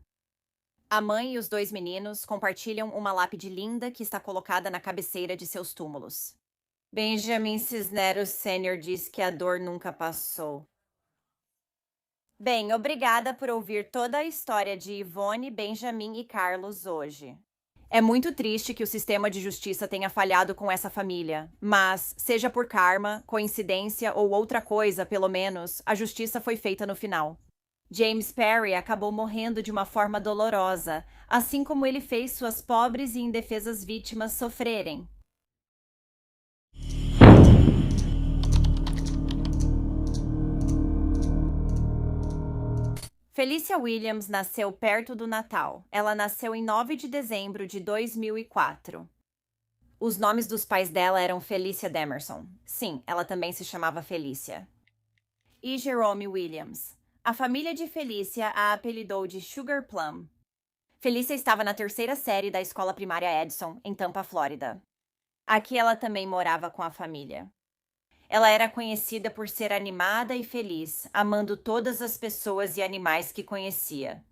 A mãe e os 2 meninos compartilham uma lápide linda que está colocada na cabeceira de seus túmulos. Benjamin Cisneros Sr. diz que a dor nunca passou. Bem, obrigada por ouvir toda a história de Yvonne, Benjamin e Carlos hoje. É muito triste que o sistema de justiça tenha falhado com essa família, mas, seja por karma, coincidência ou outra coisa, pelo menos, a justiça foi feita no final. James Perry acabou morrendo de uma forma dolorosa, assim como ele fez suas pobres e indefesas vítimas sofrerem. Felicia Williams nasceu perto do Natal. Ela nasceu em 9 de dezembro de 2004. Os nomes dos pais dela eram Felicia Demerson. Sim, ela também se chamava Felicia. E Jerome Williams. A família de Felicia a apelidou de Sugar Plum. Felicia estava na 3ª série da escola primária Edson, em Tampa, Flórida. Aqui ela também morava com a família. Ela era conhecida por ser animada e feliz, amando todas as pessoas e animais que conhecia.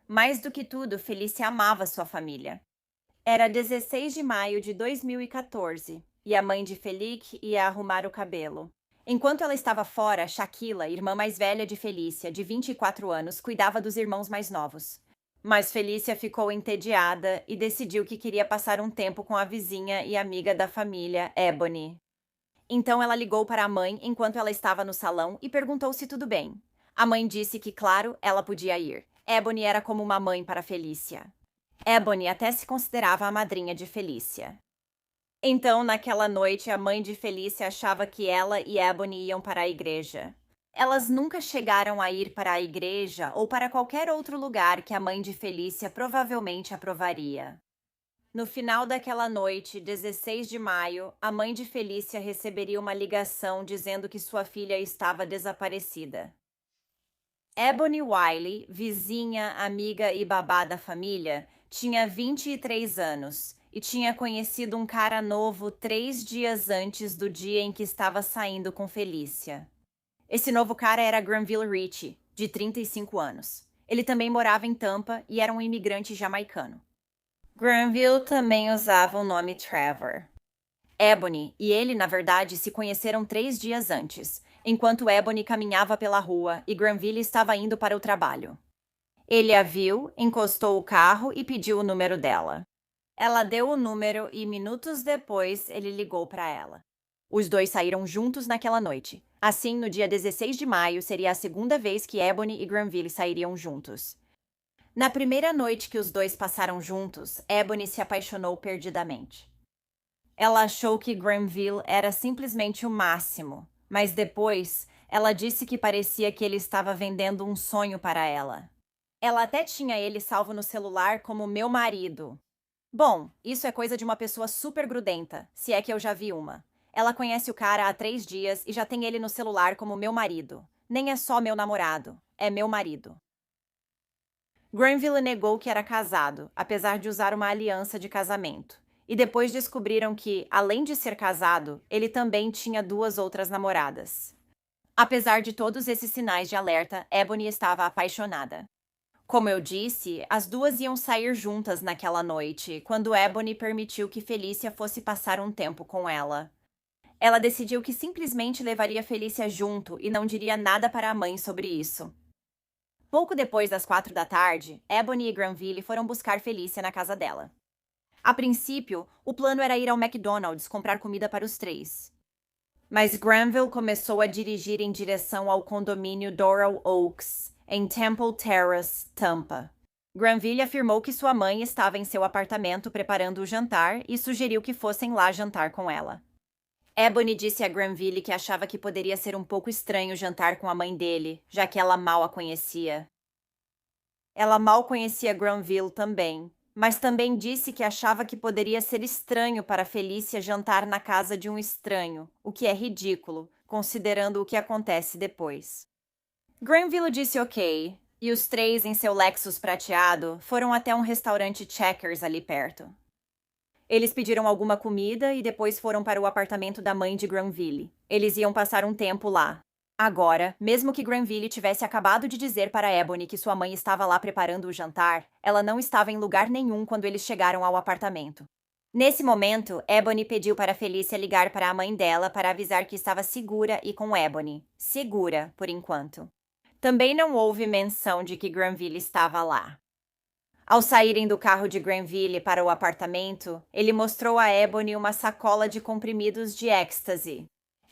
Mais do que tudo, Felicia amava sua família. Era 16 de maio de 2014 e a mãe de Felic ia arrumar o cabelo. Enquanto ela estava fora, Shaquila, irmã mais velha de Felicia, de 24 anos, cuidava dos irmãos mais novos. Mas Felicia ficou entediada e decidiu que queria passar um tempo com a vizinha e amiga da família, Ebony. Então ela ligou para a mãe enquanto ela estava no salão e perguntou se tudo bem. A mãe disse que, claro, ela podia ir. Ebony era como uma mãe para Felicia. Ebony até se considerava a madrinha de Felicia. Então, naquela noite, a mãe de Felícia achava que ela e Ebony iam para a igreja. Elas nunca chegaram a ir para a igreja ou para qualquer outro lugar que a mãe de Felícia provavelmente aprovaria. No final daquela noite, 16 de maio, a mãe de Felícia receberia uma ligação dizendo que sua filha estava desaparecida. Ebony Wiley, vizinha, amiga e babá da família, tinha 23 anos e tinha conhecido um cara novo 3 dias antes do dia em que estava saindo com Felícia. Esse novo cara era Granville Ritchie, de 35 anos. Ele também morava em Tampa e era um imigrante jamaicano. Granville também usava o nome Trevor. Ebony e ele, na verdade, se conheceram 3 dias antes, enquanto Ebony caminhava pela rua e Granville estava indo para o trabalho. Ele a viu, encostou o carro e pediu o número dela. Ela deu o número e minutos depois ele ligou para ela. Os dois saíram juntos naquela noite. Assim, no dia 16 de maio, seria a segunda vez que Ebony e Granville sairiam juntos. Na primeira noite que os dois passaram juntos, Ebony se apaixonou perdidamente. Ela achou que Granville era simplesmente o máximo, mas depois ela disse que parecia que ele estava vendendo um sonho para ela. Ela até tinha ele salvo no celular como meu marido. Bom, isso é coisa de uma pessoa super grudenta, se é que eu já vi uma. Ela conhece o cara há 3 dias e já tem ele no celular como meu marido. Nem é só meu namorado, é meu marido. Granville negou que era casado, apesar de usar uma aliança de casamento. E depois descobriram que, além de ser casado, ele também tinha 2 outras namoradas. Apesar de todos esses sinais de alerta, Ebony estava apaixonada. Como eu disse, as duas iam sair juntas naquela noite, quando Ebony permitiu que Felícia fosse passar um tempo com ela. Ela decidiu que simplesmente levaria Felícia junto e não diria nada para a mãe sobre isso. Pouco depois das 4 da tarde, Ebony e Granville foram buscar Felícia na casa dela. A princípio, o plano era ir ao McDonald's comprar comida para os 3. Mas Granville começou a dirigir em direção ao condomínio Doral Oaks, em Temple Terrace, Tampa. Granville afirmou que sua mãe estava em seu apartamento preparando o jantar e sugeriu que fossem lá jantar com ela. Ebony disse a Granville que achava que poderia ser um pouco estranho jantar com a mãe dele, já que ela mal a conhecia. Ela mal conhecia Granville também, mas também disse que achava que poderia ser estranho para Felícia jantar na casa de um estranho, o que é ridículo, considerando o que acontece depois. Granville disse ok, e os 3, em seu Lexus prateado, foram até um restaurante Checkers ali perto. Eles pediram alguma comida e depois foram para o apartamento da mãe de Granville. Eles iam passar um tempo lá. Agora, mesmo que Granville tivesse acabado de dizer para Ebony que sua mãe estava lá preparando o jantar, ela não estava em lugar nenhum quando eles chegaram ao apartamento. Nesse momento, Ebony pediu para Felícia ligar para a mãe dela para avisar que estava segura e com Ebony. Segura, por enquanto. Também não houve menção de que Granville estava lá. Ao saírem do carro de Granville para o apartamento, ele mostrou a Ebony uma sacola de comprimidos de êxtase.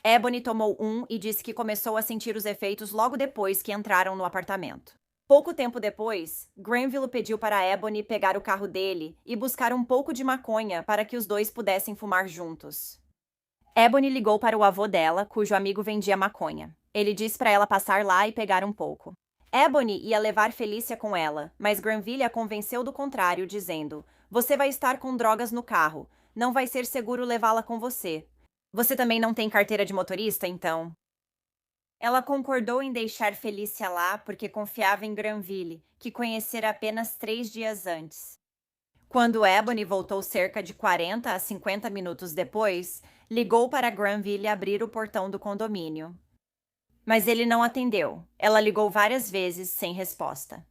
Ebony tomou um e disse que começou a sentir os efeitos logo depois que entraram no apartamento. Pouco tempo depois, Granville pediu para Ebony pegar o carro dele e buscar um pouco de maconha para que os dois pudessem fumar juntos. Ebony ligou para o avô dela, cujo amigo vendia maconha. Ele disse para ela passar lá e pegar um pouco. Ebony ia levar Felícia com ela, mas Granville a convenceu do contrário, dizendo: "Você vai estar com drogas no carro. Não vai ser seguro levá-la com você. Você também não tem carteira de motorista, então?" Ela concordou em deixar Felícia lá porque confiava em Granville, que conhecera apenas 3 dias antes. Quando Ebony voltou cerca de 40 a 50 minutos depois, ligou para Granville abrir o portão do condomínio. Mas ele não atendeu. Ela ligou várias vezes sem resposta.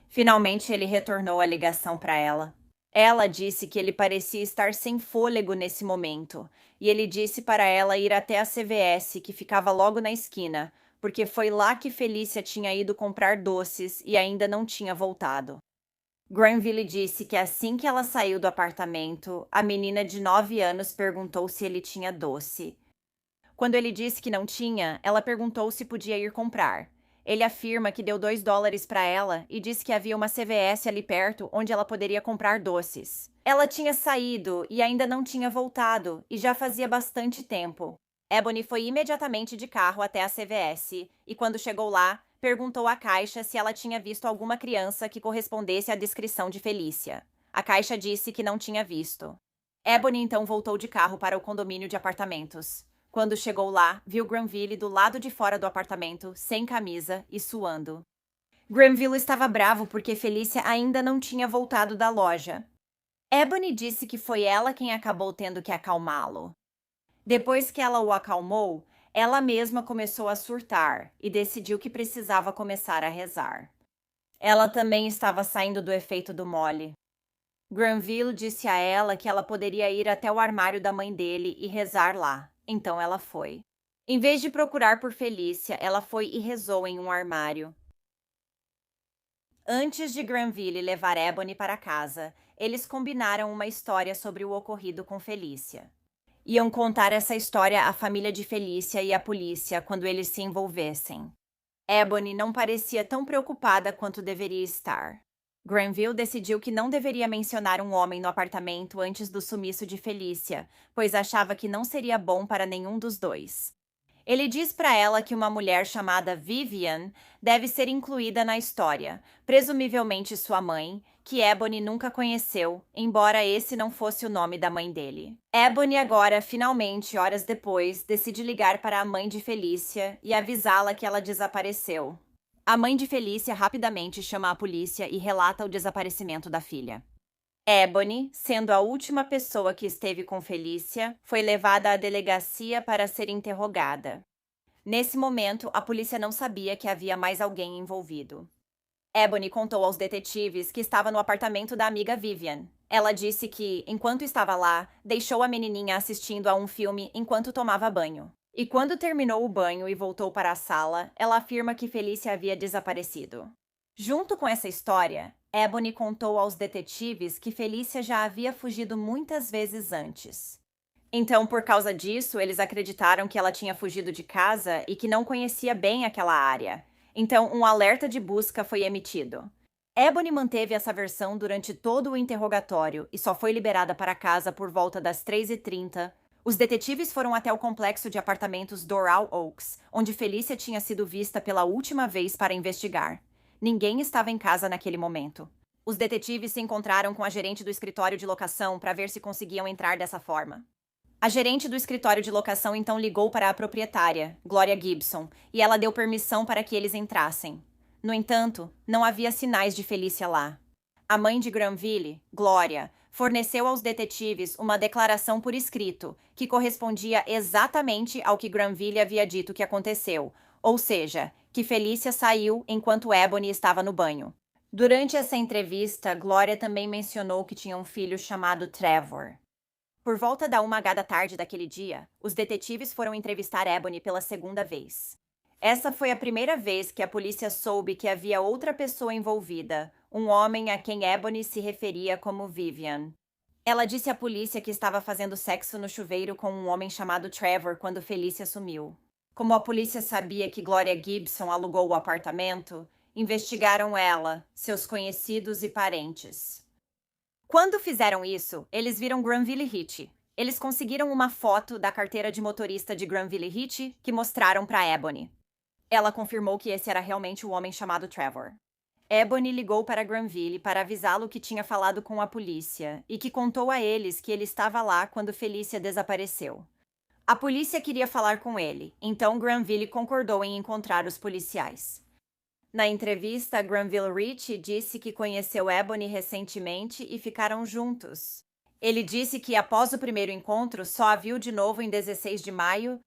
Finalmente ele retornou a ligação para ela. Ela disse que ele parecia estar sem fôlego nesse momento, e ele disse para ela ir até a CVS, que ficava logo na esquina, porque foi lá que Felícia tinha ido comprar doces e ainda não tinha voltado. Granville disse que assim que ela saiu do apartamento, a menina de 9 anos perguntou se ele tinha doce. Quando ele disse que não tinha, ela perguntou se podia ir comprar. Ele afirma que deu $2 para ela e disse que havia uma CVS ali perto onde ela poderia comprar doces. Ela tinha saído e ainda não tinha voltado, e já fazia bastante tempo. Ebony foi imediatamente de carro até a CVS e, quando chegou lá, perguntou à caixa se ela tinha visto alguma criança que correspondesse à descrição de Felícia. A caixa disse que não tinha visto. Ebony então voltou de carro para o condomínio de apartamentos. Quando chegou lá, viu Granville do lado de fora do apartamento, sem camisa e suando. Granville estava bravo porque Felícia ainda não tinha voltado da loja. Ebony disse que foi ela quem acabou tendo que acalmá-lo. Depois que ela o acalmou, ela mesma começou a surtar e decidiu que precisava começar a rezar. Ela também estava saindo do efeito do mole. Granville disse a ela que ela poderia ir até o armário da mãe dele e rezar lá. Então ela foi. Em vez de procurar por Felícia, ela foi e rezou em um armário. Antes de Granville levar Ebony para casa, eles combinaram uma história sobre o ocorrido com Felícia. Iam contar essa história à família de Felícia e à polícia quando eles se envolvessem. Ebony não parecia tão preocupada quanto deveria estar. Granville decidiu que não deveria mencionar um homem no apartamento antes do sumiço de Felícia, pois achava que não seria bom para nenhum dos dois. Ele diz para ela que uma mulher chamada Vivian deve ser incluída na história, presumivelmente sua mãe, que Ebony nunca conheceu, embora esse não fosse o nome da mãe dele. Ebony agora, finalmente, horas depois, decide ligar para a mãe de Felícia e avisá-la que ela desapareceu. A mãe de Felícia rapidamente chama a polícia e relata o desaparecimento da filha. Ebony, sendo a última pessoa que esteve com Felícia, foi levada à delegacia para ser interrogada. Nesse momento, a polícia não sabia que havia mais alguém envolvido. Ebony contou aos detetives que estava no apartamento da amiga Vivian. Ela disse que, enquanto estava lá, deixou a menininha assistindo a um filme enquanto tomava banho. E quando terminou o banho e voltou para a sala, ela afirma que Felícia havia desaparecido. Junto com essa história, Ebony contou aos detetives que Felícia já havia fugido muitas vezes antes. Então, por causa disso, eles acreditaram que ela tinha fugido de casa e que não conhecia bem aquela área. Então, um alerta de busca foi emitido. Ebony manteve essa versão durante todo o interrogatório e só foi liberada para casa por volta das 3h30. Os detetives foram até o complexo de apartamentos Doral Oaks, onde Felícia tinha sido vista pela última vez para investigar. Ninguém estava em casa naquele momento. Os detetives se encontraram com a gerente do escritório de locação para ver se conseguiam entrar dessa forma. A gerente do escritório de locação então ligou para a proprietária, Gloria Gibson, e ela deu permissão para que eles entrassem. No entanto, não havia sinais de Felícia lá. A mãe de Granville, Gloria, forneceu aos detetives uma declaração por escrito que correspondia exatamente ao que Granville havia dito que aconteceu, ou seja, que Felícia saiu enquanto Ebony estava no banho. Durante essa entrevista, Gloria também mencionou que tinha um filho chamado Trevor. Por volta da 1h da tarde daquele dia, os detetives foram entrevistar Ebony pela segunda vez. Essa foi a primeira vez que a polícia soube que havia outra pessoa envolvida, um homem a quem Ebony se referia como Vivian. Ela disse à polícia que estava fazendo sexo no chuveiro com um homem chamado Trevor quando Felícia sumiu. Como a polícia sabia que Gloria Gibson alugou o apartamento, investigaram ela, seus conhecidos e parentes. Quando fizeram isso, eles viram Granville Hitch. Eles conseguiram uma foto da carteira de motorista de Granville Hitch que mostraram para Ebony. Ela confirmou que esse era realmente o homem chamado Trevor. Ebony ligou para Granville para avisá-lo que tinha falado com a polícia e que contou a eles que ele estava lá quando Felícia desapareceu. A polícia queria falar com ele, então Granville concordou em encontrar os policiais. Na entrevista, Granville Rich disse que conheceu Ebony recentemente e ficaram juntos. Ele disse que após o primeiro encontro só a viu de novo em 16 de maio.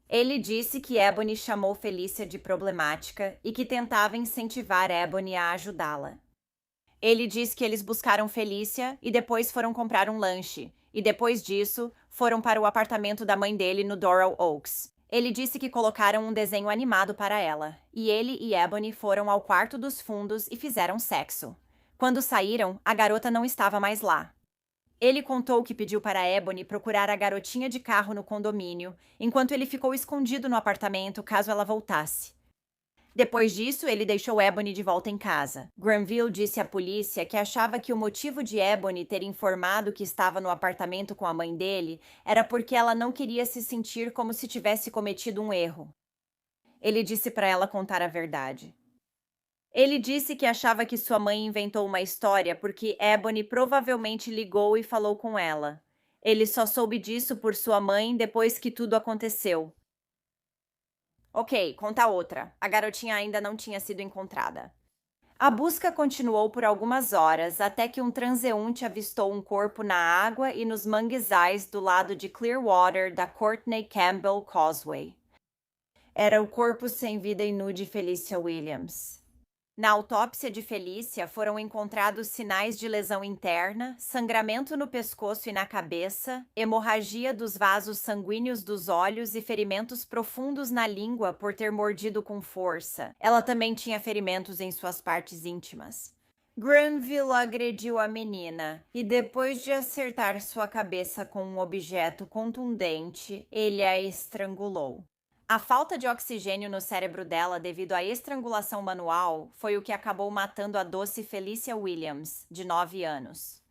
Ele disse que Ebony chamou Felícia de problemática e que tentava incentivar Ebony a ajudá-la. Ele disse que eles buscaram Felícia e depois foram comprar um lanche, e depois disso, foram para o apartamento da mãe dele no Doral Oaks. Ele disse que colocaram um desenho animado para ela, e ele e Ebony foram ao quarto dos fundos e fizeram sexo. Quando saíram, a garota não estava mais lá. Ele contou que pediu para Ebony procurar a garotinha de carro no condomínio, enquanto ele ficou escondido no apartamento caso ela voltasse. Depois disso, ele deixou Ebony de volta em casa. Granville disse à polícia que achava que o motivo de Ebony ter informado que estava no apartamento com a mãe dele era porque ela não queria se sentir como se tivesse cometido um erro. Ele disse para ela contar a verdade. Ele disse que achava que sua mãe inventou uma história porque Ebony provavelmente ligou e falou com ela. Ele só soube disso por sua mãe depois que tudo aconteceu. Ok, conta outra. A garotinha ainda não tinha sido encontrada. A busca continuou por algumas horas até que um transeunte avistou um corpo na água e nos manguezais do lado de Clearwater da Courtney Campbell Causeway. Era o corpo sem vida e nu de Felicia Williams. Na autópsia de Felicia foram encontrados sinais de lesão interna, sangramento no pescoço e na cabeça, hemorragia dos vasos sanguíneos dos olhos e ferimentos profundos na língua por ter mordido com força. Ela também tinha ferimentos em suas partes íntimas. Granville agrediu a menina e, depois de acertar sua cabeça com um objeto contundente, ele a estrangulou. A falta de oxigênio no cérebro dela devido à estrangulação manual foi o que acabou matando a doce Felicia Williams, de 9 anos.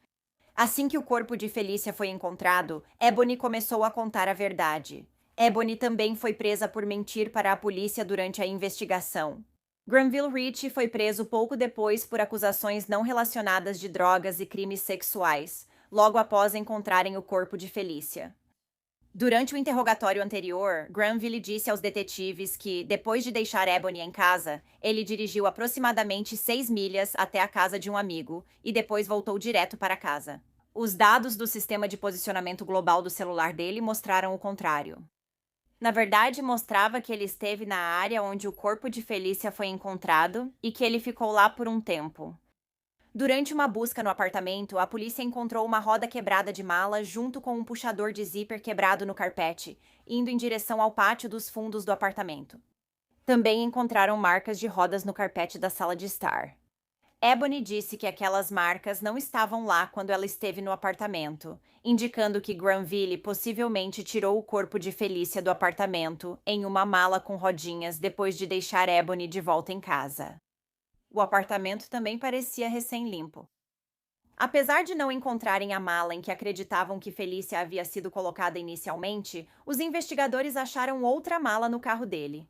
Assim que o corpo de Felicia foi encontrado, Ebony começou a contar a verdade. Ebony também foi presa por mentir para a polícia durante a investigação. Granville Ritchie foi preso pouco depois por acusações não relacionadas de drogas e crimes sexuais, logo após encontrarem o corpo de Felicia. Durante o interrogatório anterior, Granville disse aos detetives que, depois de deixar Ebony em casa, ele dirigiu aproximadamente 6 milhas até a casa de um amigo e depois voltou direto para casa. Os dados do sistema de posicionamento global do celular dele mostraram o contrário. Na verdade, mostrava que ele esteve na área onde o corpo de Felicia foi encontrado e que ele ficou lá por um tempo. Durante uma busca no apartamento, a polícia encontrou uma roda quebrada de mala junto com um puxador de zíper quebrado no carpete, indo em direção ao pátio dos fundos do apartamento. Também encontraram marcas de rodas no carpete da sala de estar. Ebony disse que aquelas marcas não estavam lá quando ela esteve no apartamento, indicando que Granville possivelmente tirou o corpo de Felicia do apartamento em uma mala com rodinhas depois de deixar Ebony de volta em casa. O apartamento também parecia recém-limpo. Apesar de não encontrarem a mala em que acreditavam que Felicia havia sido colocada inicialmente, os investigadores acharam outra mala no carro dele.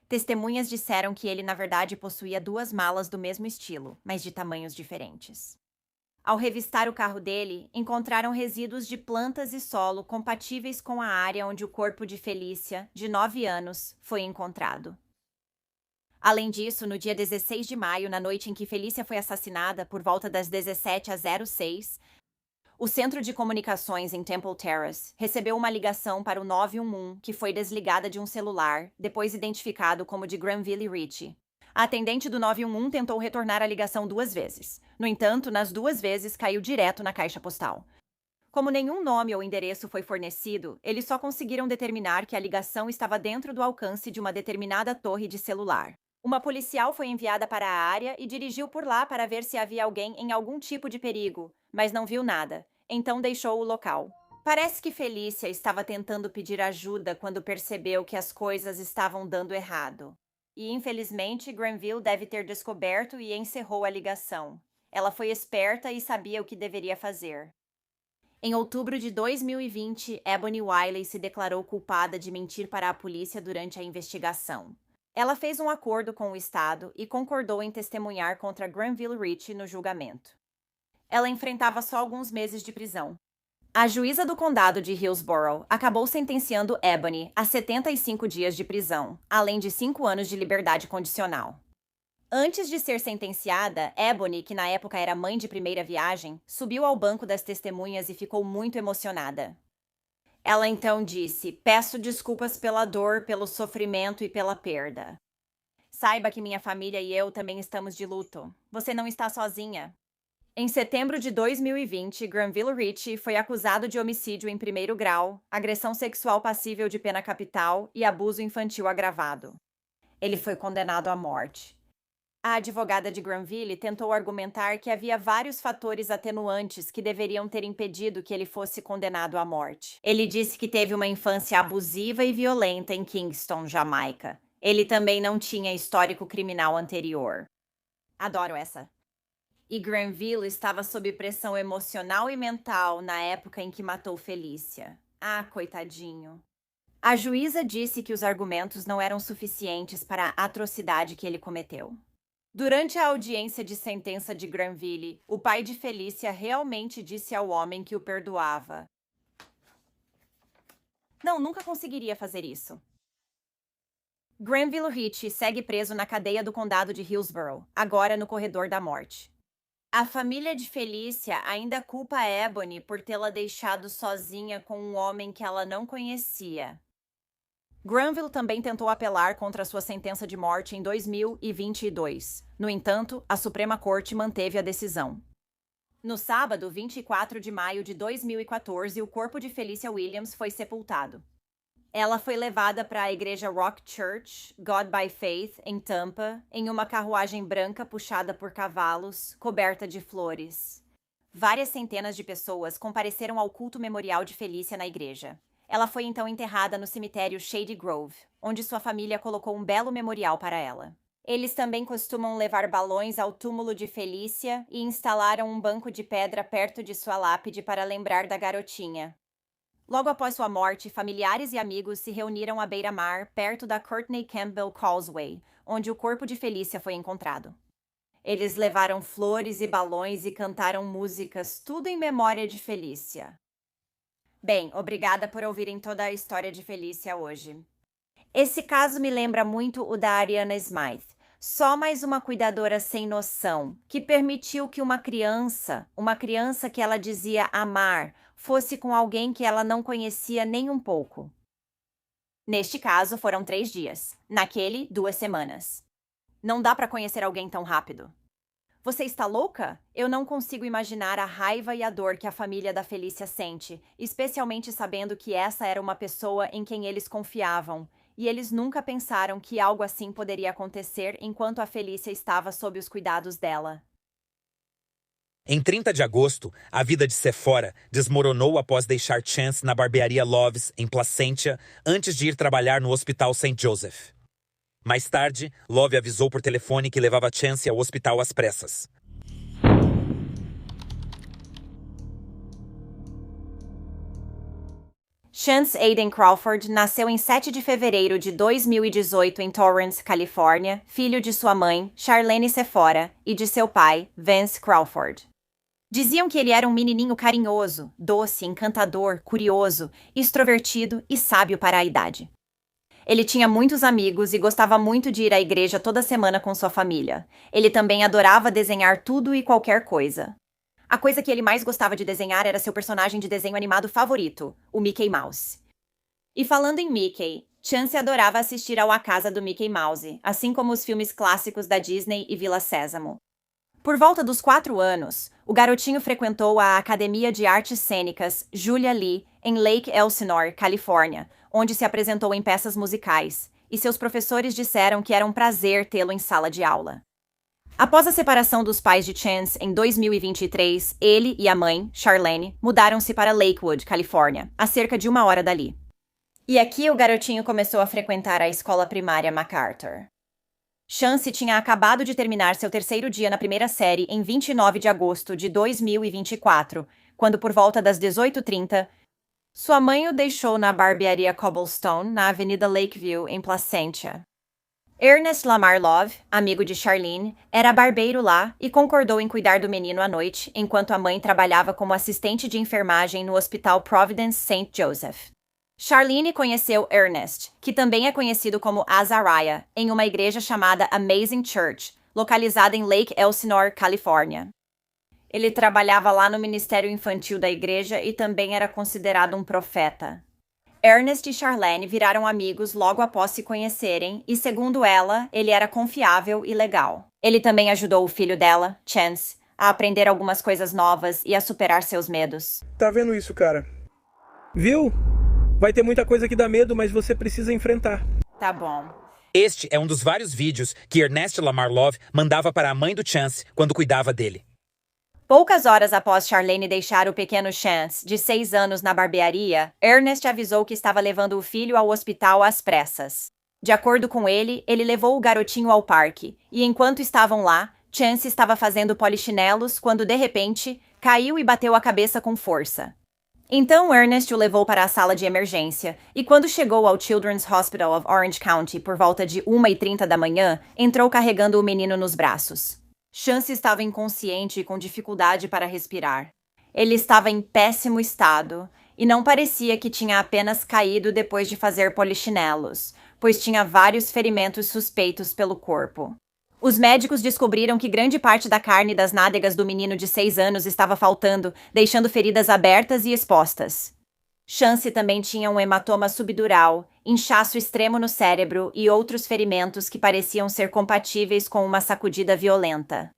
Testemunhas disseram que ele, na verdade, possuía 2 malas do mesmo estilo, mas de tamanhos diferentes. Ao revistar o carro dele, encontraram resíduos de plantas e solo compatíveis com a área onde o corpo de Felicia, de 9 anos, foi encontrado. Além disso, no dia 16 de maio, na noite em que Felicia foi assassinada, por volta das 17h06, o Centro de Comunicações em Temple Terrace recebeu uma ligação para o 911 que foi desligada de um celular, depois identificado como de Granville Ritchie. A atendente do 911 tentou retornar a ligação 2 vezes. No entanto, nas 2 vezes caiu direto na caixa postal. Como nenhum nome ou endereço foi fornecido, eles só conseguiram determinar que a ligação estava dentro do alcance de uma determinada torre de celular. Uma policial foi enviada para a área e dirigiu por lá para ver se havia alguém em algum tipo de perigo, mas não viu nada, então deixou o local. Parece que Felicia estava tentando pedir ajuda quando percebeu que as coisas estavam dando errado. E, infelizmente, Granville deve ter descoberto e encerrou a ligação. Ela foi esperta e sabia o que deveria fazer. Em outubro de 2020, Ebony Wiley se declarou culpada de mentir para a polícia durante a investigação. Ela fez um acordo com o Estado e concordou em testemunhar contra Granville Ritchie no julgamento. Ela enfrentava só alguns meses de prisão. A juíza do condado de Hillsborough acabou sentenciando Ebony a 75 dias de prisão, além de 5 anos de liberdade condicional. Antes de ser sentenciada, Ebony, que na época era mãe de primeira viagem, subiu ao banco das testemunhas e ficou muito emocionada. Ela então disse: "Peço desculpas pela dor, pelo sofrimento e pela perda. Saiba que minha família e eu também estamos de luto. Você não está sozinha." Em setembro de 2020, Granville Ritchie foi acusado de homicídio em 1º grau, agressão sexual passível de pena capital e abuso infantil agravado. Ele foi condenado à morte. A advogada de Granville tentou argumentar que havia vários fatores atenuantes que deveriam ter impedido que ele fosse condenado à morte. Ele disse que teve uma infância abusiva e violenta em Kingston, Jamaica. Ele também não tinha histórico criminal anterior. Adoro essa. E Granville estava sob pressão emocional e mental na época em que matou Felícia. Ah, coitadinho. A juíza disse que os argumentos não eram suficientes para a atrocidade que ele cometeu. Durante a audiência de sentença de Granville, o pai de Felícia realmente disse ao homem que o perdoava. Não, nunca conseguiria fazer isso. Granville Rich segue preso na cadeia do condado de Hillsborough, agora no corredor da morte. A família de Felícia ainda culpa Ebony por tê-la deixado sozinha com um homem que ela não conhecia. Granville também tentou apelar contra sua sentença de morte em 2022. No entanto, a Suprema Corte manteve a decisão. No sábado, 24 de maio de 2014, o corpo de Felicia Williams foi sepultado. Ela foi levada para a igreja Rock Church, God by Faith, em Tampa, em uma carruagem branca puxada por cavalos, coberta de flores. Várias centenas de pessoas compareceram ao culto memorial de Felícia na igreja. Ela foi então enterrada no cemitério Shady Grove, onde sua família colocou um belo memorial para ela. Eles também costumam levar balões ao túmulo de Felícia e instalaram um banco de pedra perto de sua lápide para lembrar da garotinha. Logo após sua morte, familiares e amigos se reuniram à beira-mar, perto da Courtney Campbell Causeway, onde o corpo de Felícia foi encontrado. Eles levaram flores e balões e cantaram músicas, tudo em memória de Felícia. Bem, obrigada por ouvirem toda a história de Felícia hoje. Esse caso me lembra muito o da Ariana Smythe. Só mais uma cuidadora sem noção, que permitiu que uma criança que ela dizia amar, fosse com alguém que ela não conhecia nem um pouco. Neste caso, foram 3 dias. Naquele, 2 semanas. Não dá para conhecer alguém tão rápido. Você está louca? Eu não consigo imaginar a raiva e a dor que a família da Felícia sente, especialmente sabendo que essa era uma pessoa em quem eles confiavam, e eles nunca pensaram que algo assim poderia acontecer enquanto a Felícia estava sob os cuidados dela. Em 30 de agosto, a vida de Sephora desmoronou após deixar Chance na barbearia Loves, em Placentia, antes de ir trabalhar no Hospital St. Joseph. Mais tarde, Love avisou por telefone que levava Chance ao hospital às pressas. Chance Aiden Crawford nasceu em 7 de fevereiro de 2018 em Torrance, Califórnia, filho de sua mãe, Charlene Sephora, e de seu pai, Vance Crawford. Diziam que ele era um menininho carinhoso, doce, encantador, curioso, extrovertido e sábio para a idade. Ele tinha muitos amigos e gostava muito de ir à igreja toda semana com sua família. Ele também adorava desenhar tudo e qualquer coisa. A coisa que ele mais gostava de desenhar era seu personagem de desenho animado favorito, o Mickey Mouse. E falando em Mickey, Chance adorava assistir ao A Casa do Mickey Mouse, assim como os filmes clássicos da Disney e Vila Sésamo. Por volta dos 4 anos, o garotinho frequentou a Academia de Artes Cênicas Julia Lee, em Lake Elsinore, Califórnia, onde se apresentou em peças musicais, e seus professores disseram que era um prazer tê-lo em sala de aula. Após a separação dos pais de Chance em 2023, ele e a mãe, Charlene, mudaram-se para Lakewood, Califórnia, a cerca de 1 hora dali. E aqui o garotinho começou a frequentar a escola primária MacArthur. Chance tinha acabado de terminar seu 3º dia na primeira série em 29 de agosto de 2024, quando por volta das 18h30, sua mãe o deixou na barbearia Cobblestone, na Avenida Lakeview, em Placentia. Ernest Lamar Love, amigo de Charlene, era barbeiro lá e concordou em cuidar do menino à noite, enquanto a mãe trabalhava como assistente de enfermagem no Hospital Providence St. Joseph. Charlene conheceu Ernest, que também é conhecido como Azariah, em uma igreja chamada Amazing Church, localizada em Lake Elsinore, Califórnia. Ele trabalhava lá no ministério infantil da igreja e também era considerado um profeta. Ernest e Charlene viraram amigos logo após se conhecerem e, segundo ela, ele era confiável e legal. Ele também ajudou o filho dela, Chance, a aprender algumas coisas novas e a superar seus medos. Tá vendo isso, cara? Viu? Vai ter muita coisa que dá medo, mas você precisa enfrentar. Tá bom. Este é um dos vários vídeos que Ernest Lamar Love mandava para a mãe do Chance quando cuidava dele. Poucas horas após Charlene deixar o pequeno Chance, de 6 anos, na barbearia, Ernest avisou que estava levando o filho ao hospital às pressas. De acordo com ele, ele levou o garotinho ao parque, e enquanto estavam lá, Chance estava fazendo polichinelos quando, de repente, caiu e bateu a cabeça com força. Então Ernest o levou para a sala de emergência, e quando chegou ao Children's Hospital of Orange County por volta de 1h30 da manhã, entrou carregando o menino nos braços. Chance estava inconsciente e com dificuldade para respirar. Ele estava em péssimo estado, e não parecia que tinha apenas caído depois de fazer polichinelos, pois tinha vários ferimentos suspeitos pelo corpo. Os médicos descobriram que grande parte da carne das nádegas do menino de 6 anos estava faltando, deixando feridas abertas e expostas. Chance também tinha um hematoma subdural, inchaço extremo no cérebro e outros ferimentos que pareciam ser compatíveis com uma sacudida violenta.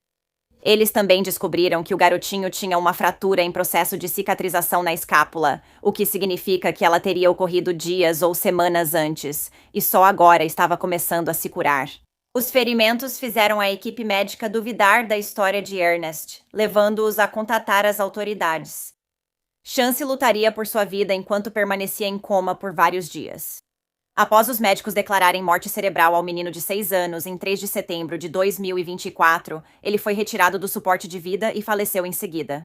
Eles também descobriram que o garotinho tinha uma fratura em processo de cicatrização na escápula, o que significa que ela teria ocorrido dias ou semanas antes, e só agora estava começando a se curar. Os ferimentos fizeram a equipe médica duvidar da história de Ernest, levando-os a contatar as autoridades. Chance lutaria por sua vida enquanto permanecia em coma por vários dias. Após os médicos declararem morte cerebral ao menino de 6 anos em 3 de setembro de 2024, ele foi retirado do suporte de vida e faleceu em seguida.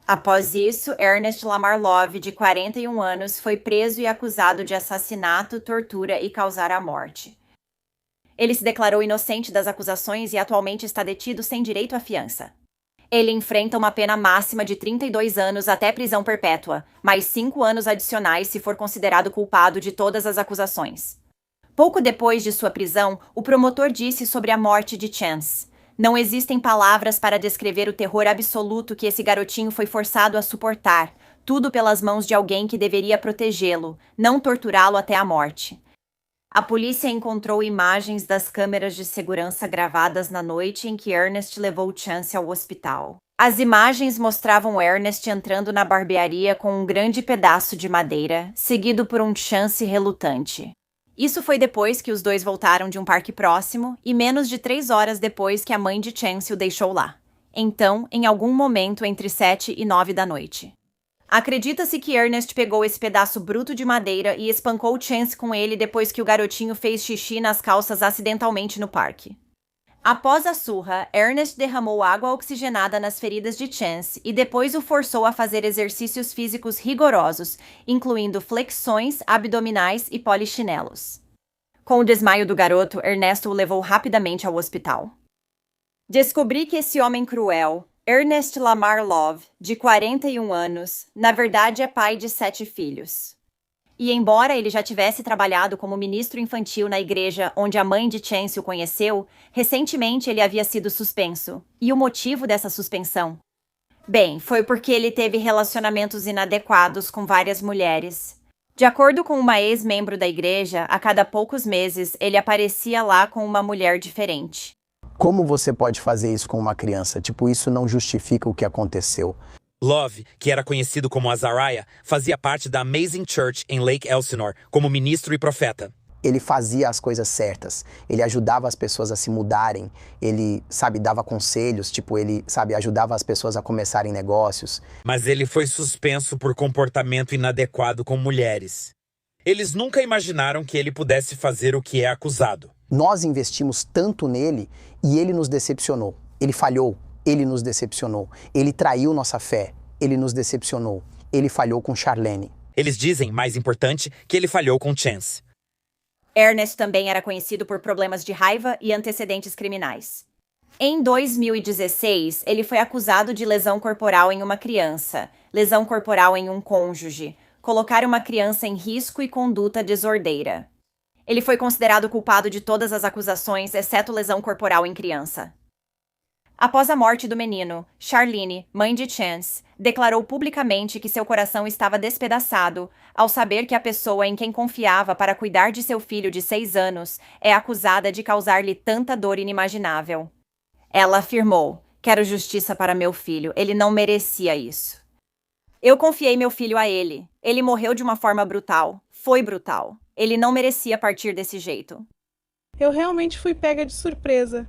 Após isso, Ernest Lamar Love, de 41 anos, foi preso e acusado de assassinato, tortura e causar a morte. Ele se declarou inocente das acusações e atualmente está detido sem direito à fiança. Ele enfrenta uma pena máxima de 32 anos até prisão perpétua, mais 5 anos adicionais se for considerado culpado de todas as acusações. Pouco depois de sua prisão, o promotor disse sobre a morte de Chance: "Não existem palavras para descrever o terror absoluto que esse garotinho foi forçado a suportar, tudo pelas mãos de alguém que deveria protegê-lo, não torturá-lo até a morte." A polícia encontrou imagens das câmeras de segurança gravadas na noite em que Ernest levou Chance ao hospital. As imagens mostravam Ernest entrando na barbearia com um grande pedaço de madeira, seguido por um Chance relutante. Isso foi depois que os dois voltaram de um parque próximo e menos de 3 horas depois que a mãe de Chance o deixou lá. Então, em algum momento entre 7 e 9 da noite. Acredita-se que Ernest pegou esse pedaço bruto de madeira e espancou Chance com ele depois que o garotinho fez xixi nas calças acidentalmente no parque. Após a surra, Ernest derramou água oxigenada nas feridas de Chance e depois o forçou a fazer exercícios físicos rigorosos, incluindo flexões, abdominais e polichinelos. Com o desmaio do garoto, Ernesto o levou rapidamente ao hospital. Descobri que esse homem cruel, Ernest Lamar Love, de 41 anos, na verdade é pai de 7 filhos. E embora ele já tivesse trabalhado como ministro infantil na igreja onde a mãe de Chance o conheceu, recentemente ele havia sido suspenso. E o motivo dessa suspensão? Bem, foi porque ele teve relacionamentos inadequados com várias mulheres. De acordo com uma ex-membro da igreja, a cada poucos meses ele aparecia lá com uma mulher diferente. Como você pode fazer isso com uma criança? Tipo, isso não justifica o que aconteceu. Love, que era conhecido como Azariah, fazia parte da Amazing Church em Lake Elsinore, como ministro e profeta. Ele fazia as coisas certas, ele ajudava as pessoas a se mudarem, ele, dava conselhos, ele, ajudava as pessoas a começarem negócios. Mas ele foi suspenso por comportamento inadequado com mulheres. Eles nunca imaginaram que ele pudesse fazer o que é acusado. Nós investimos tanto nele e ele nos decepcionou. Ele falhou, ele nos decepcionou. Ele traiu nossa fé, ele nos decepcionou. Ele falhou com Charlene. Eles dizem, mais importante, que ele falhou com Chance. Ernest também era conhecido por problemas de raiva e antecedentes criminais. Em 2016, ele foi acusado de lesão corporal em uma criança, lesão corporal em um cônjuge, colocar uma criança em risco e conduta desordeira. Ele foi considerado culpado de todas as acusações, exceto lesão corporal em criança. Após a morte do menino, Charlene, mãe de Chance, declarou publicamente que seu coração estava despedaçado ao saber que a pessoa em quem confiava para cuidar de seu filho de 6 anos é acusada de causar-lhe tanta dor inimaginável. Ela afirmou: "Quero justiça para meu filho, ele não merecia isso. Eu confiei meu filho a ele. Ele morreu de uma forma brutal. Foi brutal. Ele não merecia partir desse jeito." Eu realmente fui pega de surpresa.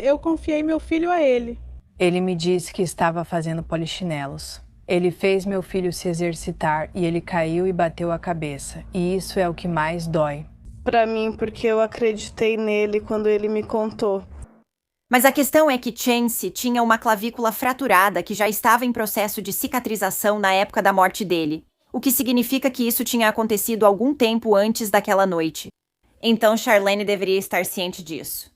Eu confiei meu filho a ele. Ele me disse que estava fazendo polichinelos. Ele fez meu filho se exercitar e ele caiu e bateu a cabeça. E isso é o que mais dói. pra mim porque eu acreditei nele quando ele me contou. Mas a questão é que Chance tinha uma clavícula fraturada que já estava em processo de cicatrização na época da morte dele, o que significa que isso tinha acontecido algum tempo antes daquela noite. Então Charlene deveria estar ciente disso.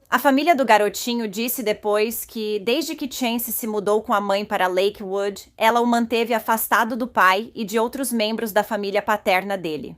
A família do garotinho disse depois que, desde que Chance se mudou com a mãe para Lakewood, ela o manteve afastado do pai e de outros membros da família paterna dele.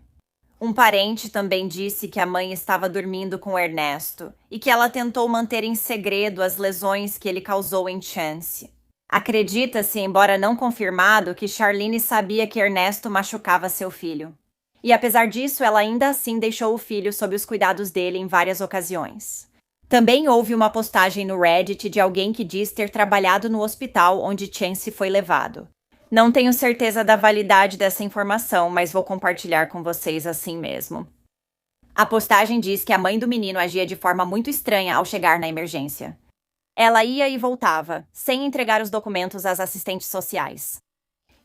Um parente também disse que a mãe estava dormindo com Ernesto e que ela tentou manter em segredo as lesões que ele causou em Chance. Acredita-se, embora não confirmado, que Charlene sabia que Ernesto machucava seu filho. E apesar disso, ela ainda assim deixou o filho sob os cuidados dele em várias ocasiões. Também houve uma postagem no Reddit de alguém que diz ter trabalhado no hospital onde Chance foi levado. Não tenho certeza da validade dessa informação, mas vou compartilhar com vocês assim mesmo. A postagem diz que a mãe do menino agia de forma muito estranha ao chegar na emergência. Ela ia e voltava, sem entregar os documentos às assistentes sociais.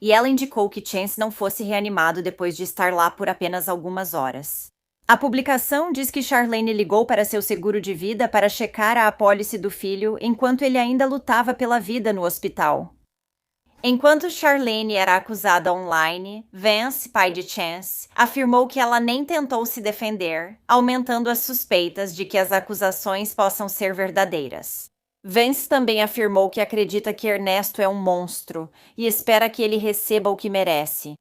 E ela indicou que Chance não fosse reanimado depois de estar lá por apenas algumas horas. A publicação diz que Charlene ligou para seu seguro de vida para checar a apólice do filho enquanto ele ainda lutava pela vida no hospital. Enquanto Charlene era acusada online, Vance, pai de Chance, afirmou que ela nem tentou se defender, aumentando as suspeitas de que as acusações possam ser verdadeiras. Vance também afirmou que acredita que Ernesto é um monstro e espera que ele receba o que merece.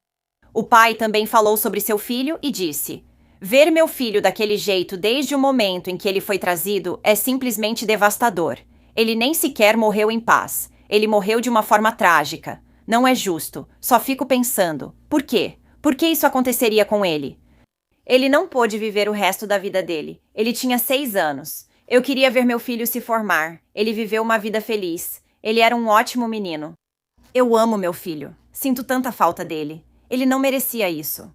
O pai também falou sobre seu filho e disse: "Ver meu filho daquele jeito desde o momento em que ele foi trazido é simplesmente devastador. Ele nem sequer morreu em paz. Ele morreu de uma forma trágica. Não é justo. Só fico pensando, por quê? Por que isso aconteceria com ele? Ele não pôde viver o resto da vida dele. Ele tinha 6 anos. Eu queria ver meu filho se formar. Ele viveu uma vida feliz. Ele era um ótimo menino. Eu amo meu filho. Sinto tanta falta dele. Ele não merecia isso."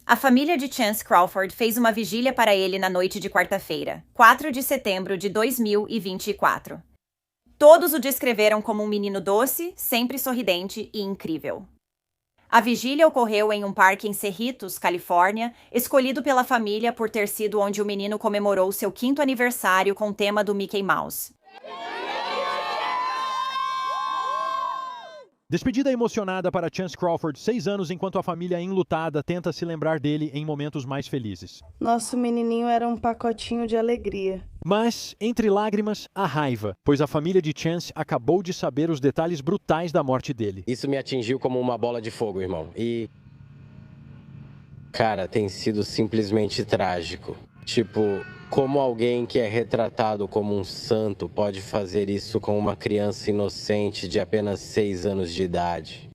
A família de Chance Crawford fez uma vigília para ele na noite de quarta-feira, 4 de setembro de 2024. Todos o descreveram como um menino doce, sempre sorridente e incrível. A vigília ocorreu em um parque em Cerritos, Califórnia, escolhido pela família por ter sido onde o menino comemorou seu 5º aniversário com o tema do Mickey Mouse. Despedida emocionada para Chance Crawford, 6 anos, enquanto a família enlutada tenta se lembrar dele em momentos mais felizes. Nosso menininho era um pacotinho de alegria. Mas, entre lágrimas, a raiva, pois a família de Chance acabou de saber os detalhes brutais da morte dele. Isso me atingiu como uma bola de fogo, irmão. E... cara, tem sido simplesmente trágico. Tipo, como alguém que é retratado como um santo pode fazer isso com uma criança inocente de apenas 6 anos de idade?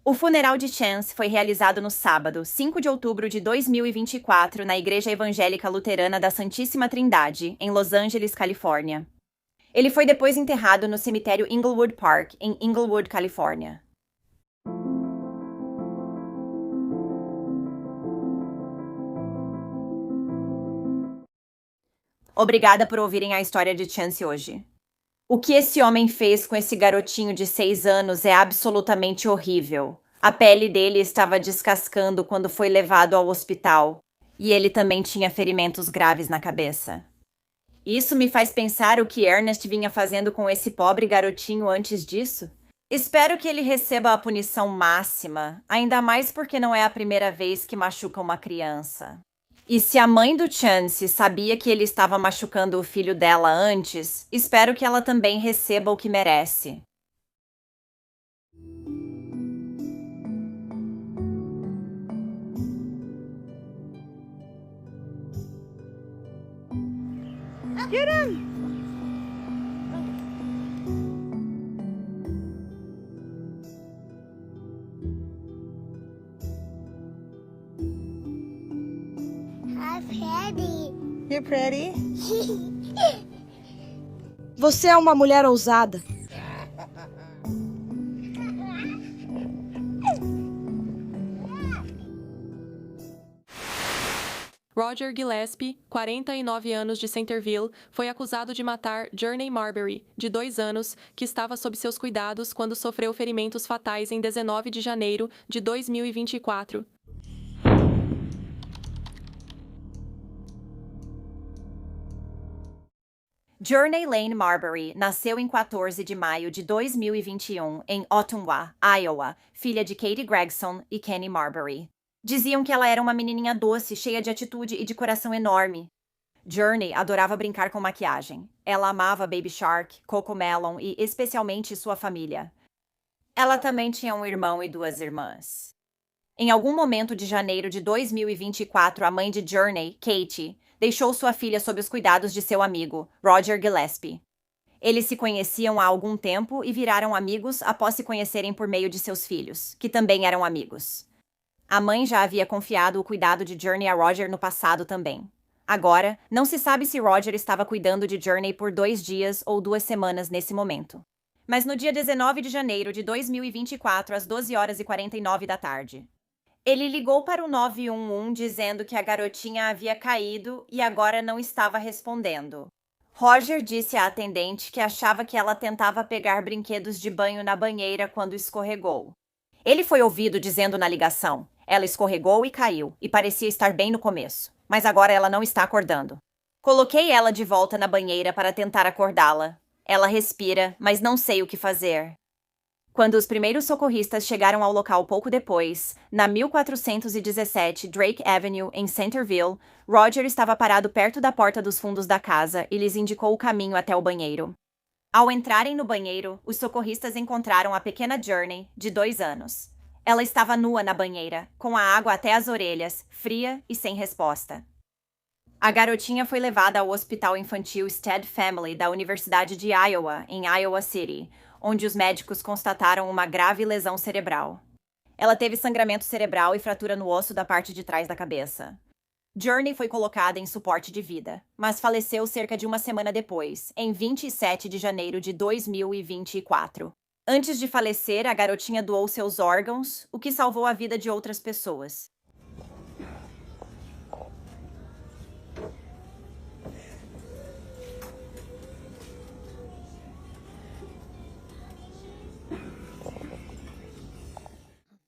O funeral de Chance foi realizado no sábado, 5 de outubro de 2024, na Igreja Evangélica Luterana da Santíssima Trindade, em Los Angeles, Califórnia. Ele foi depois enterrado no cemitério Inglewood Park, em Inglewood, Califórnia. Obrigada por ouvirem a história de Chance hoje. O que esse homem fez com esse garotinho de 6 anos é absolutamente horrível. A pele dele estava descascando quando foi levado ao hospital, e ele também tinha ferimentos graves na cabeça. Isso me faz pensar o que Ernest vinha fazendo com esse pobre garotinho antes disso. Espero que ele receba a punição máxima, ainda mais porque não é a primeira vez que machuca uma criança. E se a mãe do Chance sabia que ele estava machucando o filho dela antes, espero que ela também receba o que merece. Get him! You're pretty. Você é uma mulher ousada. Roger Gillespie, 49 anos, de Centerville, foi acusado de matar Journey Marbury, de 2 anos, que estava sob seus cuidados quando sofreu ferimentos fatais em 19 de janeiro de 2024. Journey Lane Marbury nasceu em 14 de maio de 2021 em Ottumwa, Iowa, filha de Katie Gregson e Kenny Marbury. Diziam que ela era uma menininha doce, cheia de atitude e de coração enorme. Journey adorava brincar com maquiagem. Ela amava Baby Shark, CoComelon e, especialmente, sua família. Ela também tinha um irmão e 2 irmãs. Em algum momento de janeiro de 2024, a mãe de Journey, Katie, deixou sua filha sob os cuidados de seu amigo, Roger Gillespie. Eles se conheciam há algum tempo e viraram amigos após se conhecerem por meio de seus filhos, que também eram amigos. A mãe já havia confiado o cuidado de Journey a Roger no passado também. Agora, não se sabe se Roger estava cuidando de Journey por 2 dias ou 2 semanas nesse momento. Mas no dia 19 de janeiro de 2024, às 12h49 da tarde, ele ligou para o 911 dizendo que a garotinha havia caído e agora não estava respondendo. Roger disse à atendente que achava que ela tentava pegar brinquedos de banho na banheira quando escorregou. Ele foi ouvido dizendo na ligação: ela escorregou e caiu, e parecia estar bem no começo, mas agora ela não está acordando. Coloquei ela de volta na banheira para tentar acordá-la. Ela respira, mas não sei o que fazer. Quando os primeiros socorristas chegaram ao local pouco depois, na 1417 Drake Avenue, em Centerville, Roger estava parado perto da porta dos fundos da casa e lhes indicou o caminho até o banheiro. Ao entrarem no banheiro, os socorristas encontraram a pequena Journey, de 2 anos. Ela estava nua na banheira, com a água até as orelhas, fria e sem resposta. A garotinha foi levada ao Hospital Infantil Stead Family da Universidade de Iowa, em Iowa City, onde os médicos constataram uma grave lesão cerebral. Ela teve sangramento cerebral e fratura no osso da parte de trás da cabeça. Journey foi colocada em suporte de vida, mas faleceu cerca de 1 semana depois, em 27 de janeiro de 2024. Antes de falecer, a garotinha doou seus órgãos, o que salvou a vida de outras pessoas.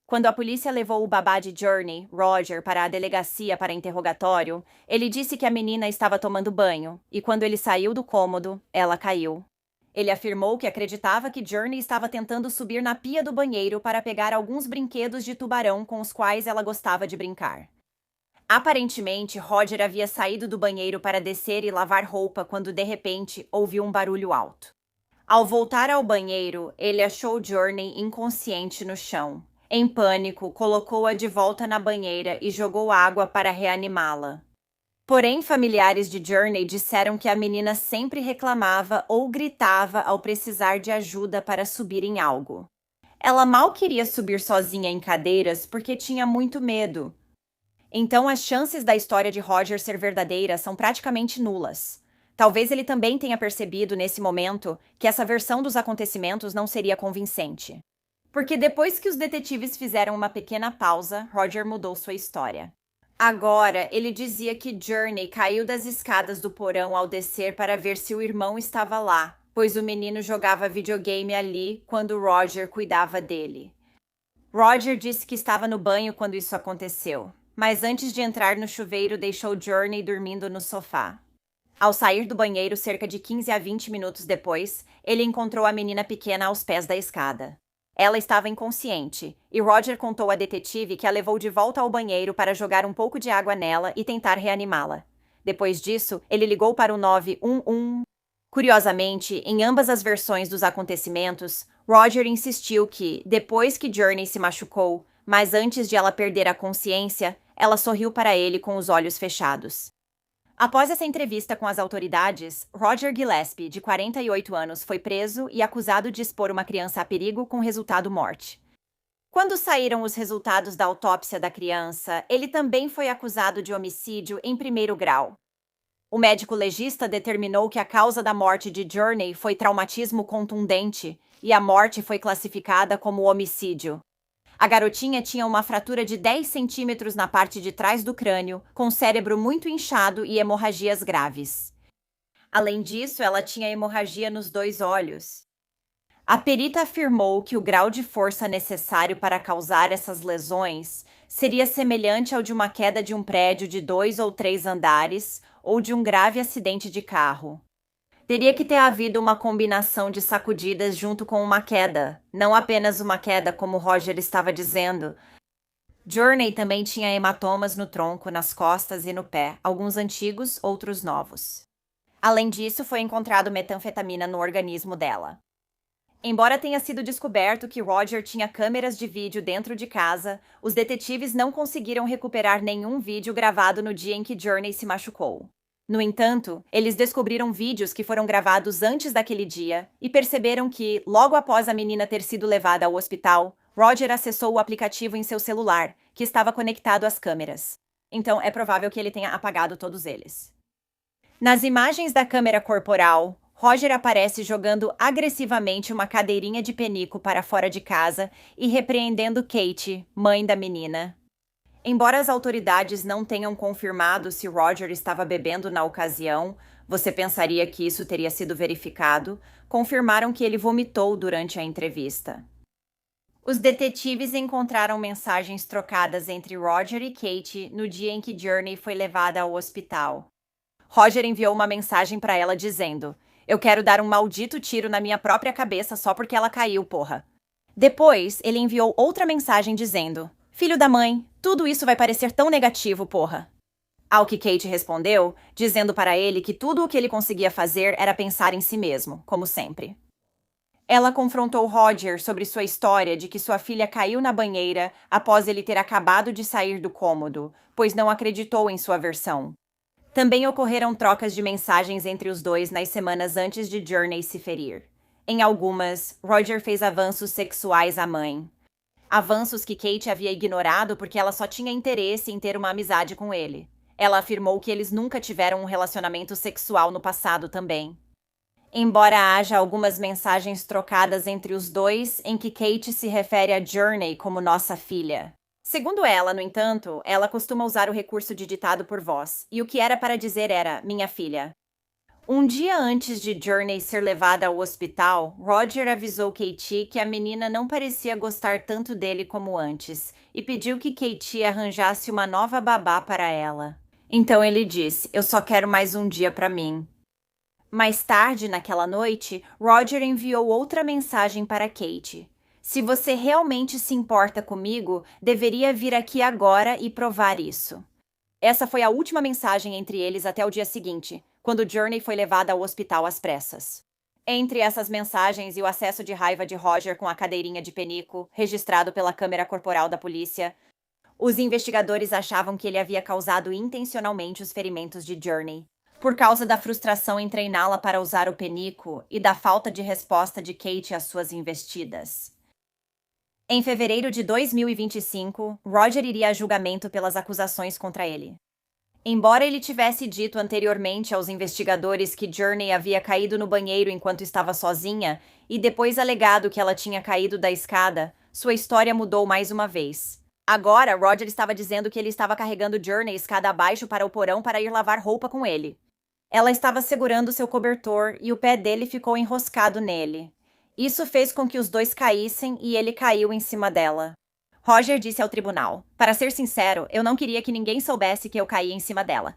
Quando a polícia levou o babá de Journey, Roger, para a delegacia para interrogatório, ele disse que a menina estava tomando banho, e quando ele saiu do cômodo, ela caiu. Ele afirmou que acreditava que Journey estava tentando subir na pia do banheiro para pegar alguns brinquedos de tubarão com os quais ela gostava de brincar. Aparentemente, Roger havia saído do banheiro para descer e lavar roupa quando, de repente, ouviu um barulho alto. Ao voltar ao banheiro, ele achou Journey inconsciente no chão. Em pânico, colocou-a de volta na banheira e jogou água para reanimá-la. Porém, familiares de Journey disseram que a menina sempre reclamava ou gritava ao precisar de ajuda para subir em algo. Ela mal queria subir sozinha em cadeiras porque tinha muito medo. Então, as chances da história de Roger ser verdadeira são praticamente nulas. Talvez ele também tenha percebido nesse momento que essa versão dos acontecimentos não seria convincente. Porque depois que os detetives fizeram uma pequena pausa, Roger mudou sua história. Agora, ele dizia que Journey caiu das escadas do porão ao descer para ver se o irmão estava lá, pois o menino jogava videogame ali quando Roger cuidava dele. Roger disse que estava no banho quando isso aconteceu, mas antes de entrar no chuveiro deixou Journey dormindo no sofá. Ao sair do banheiro cerca de 15 a 20 minutos depois, ele encontrou a menina pequena aos pés da escada. Ela estava inconsciente, e Roger contou à detetive que a levou de volta ao banheiro para jogar um pouco de água nela e tentar reanimá-la. Depois disso, ele ligou para o 911. Curiosamente, em ambas as versões dos acontecimentos, Roger insistiu que, depois que Journey se machucou, mas antes de ela perder a consciência, ela sorriu para ele com os olhos fechados. Após essa entrevista com as autoridades, Roger Gillespie, de 48 anos, foi preso e acusado de expor uma criança a perigo com resultado morte. Quando saíram os resultados da autópsia da criança, ele também foi acusado de homicídio em 1º grau. O médico legista determinou que a causa da morte de Journey foi traumatismo contundente e a morte foi classificada como homicídio. A garotinha tinha uma fratura de 10 centímetros na parte de trás do crânio, com cérebro muito inchado e hemorragias graves. Além disso, ela tinha hemorragia nos 2 olhos. A perita afirmou que o grau de força necessário para causar essas lesões seria semelhante ao de uma queda de um prédio de 2 ou 3 andares ou de um grave acidente de carro. Teria que ter havido uma combinação de sacudidas junto com uma queda, não apenas uma queda como Roger estava dizendo. Journey também tinha hematomas no tronco, nas costas e no pé, alguns antigos, outros novos. Além disso, foi encontrado metanfetamina no organismo dela. Embora tenha sido descoberto que Roger tinha câmeras de vídeo dentro de casa, os detetives não conseguiram recuperar nenhum vídeo gravado no dia em que Journey se machucou. No entanto, eles descobriram vídeos que foram gravados antes daquele dia e perceberam que, logo após a menina ter sido levada ao hospital, Roger acessou o aplicativo em seu celular, que estava conectado às câmeras. Então, é provável que ele tenha apagado todos eles. Nas imagens da câmera corporal, Roger aparece jogando agressivamente uma cadeirinha de penico para fora de casa e repreendendo Kate, mãe da menina. Embora as autoridades não tenham confirmado se Roger estava bebendo na ocasião, você pensaria que isso teria sido verificado, confirmaram que ele vomitou durante a entrevista. Os detetives encontraram mensagens trocadas entre Roger e Kate no dia em que Journey foi levada ao hospital. Roger enviou uma mensagem para ela dizendo: "Eu quero dar um maldito tiro na minha própria cabeça só porque ela caiu, porra." Depois, ele enviou outra mensagem dizendo: "Filho da mãe, tudo isso vai parecer tão negativo, porra." Ao que Kate respondeu, dizendo para ele que tudo o que ele conseguia fazer era pensar em si mesmo, como sempre. Ela confrontou Roger sobre sua história de que sua filha caiu na banheira após ele ter acabado de sair do cômodo, pois não acreditou em sua versão. Também ocorreram trocas de mensagens entre os dois nas semanas antes de Journey se ferir. Em algumas, Roger fez avanços sexuais à mãe. Avanços que Kate havia ignorado porque ela só tinha interesse em ter uma amizade com ele. Ela afirmou que eles nunca tiveram um relacionamento sexual no passado também. Embora haja algumas mensagens trocadas entre os dois em que Kate se refere a Journey como nossa filha. Segundo ela, no entanto, ela costuma usar o recurso de ditado por voz, e o que era para dizer era minha filha. Um dia antes de Journey ser levada ao hospital, Roger avisou Kate que a menina não parecia gostar tanto dele como antes, e pediu que Kate arranjasse uma nova babá para ela. Então ele disse: "Eu só quero mais um dia para mim." Mais tarde, naquela noite, Roger enviou outra mensagem para Kate. "Se você realmente se importa comigo, deveria vir aqui agora e provar isso." Essa foi a última mensagem entre eles até o dia seguinte, quando Journey foi levada ao hospital às pressas. Entre essas mensagens e o acesso de raiva de Roger com a cadeirinha de penico, registrado pela câmera corporal da polícia, os investigadores achavam que ele havia causado intencionalmente os ferimentos de Journey, por causa da frustração em treiná-la para usar o penico e da falta de resposta de Kate às suas investidas. Em fevereiro de 2025, Roger iria a julgamento pelas acusações contra ele. Embora ele tivesse dito anteriormente aos investigadores que Journey havia caído no banheiro enquanto estava sozinha e depois alegado que ela tinha caído da escada, sua história mudou mais uma vez. Agora, Roger estava dizendo que ele estava carregando Journey escada abaixo para o porão para ir lavar roupa com ele. Ela estava segurando seu cobertor e o pé dele ficou enroscado nele. Isso fez com que os dois caíssem e ele caiu em cima dela. Roger disse ao tribunal: "Para ser sincero, eu não queria que ninguém soubesse que eu caí em cima dela."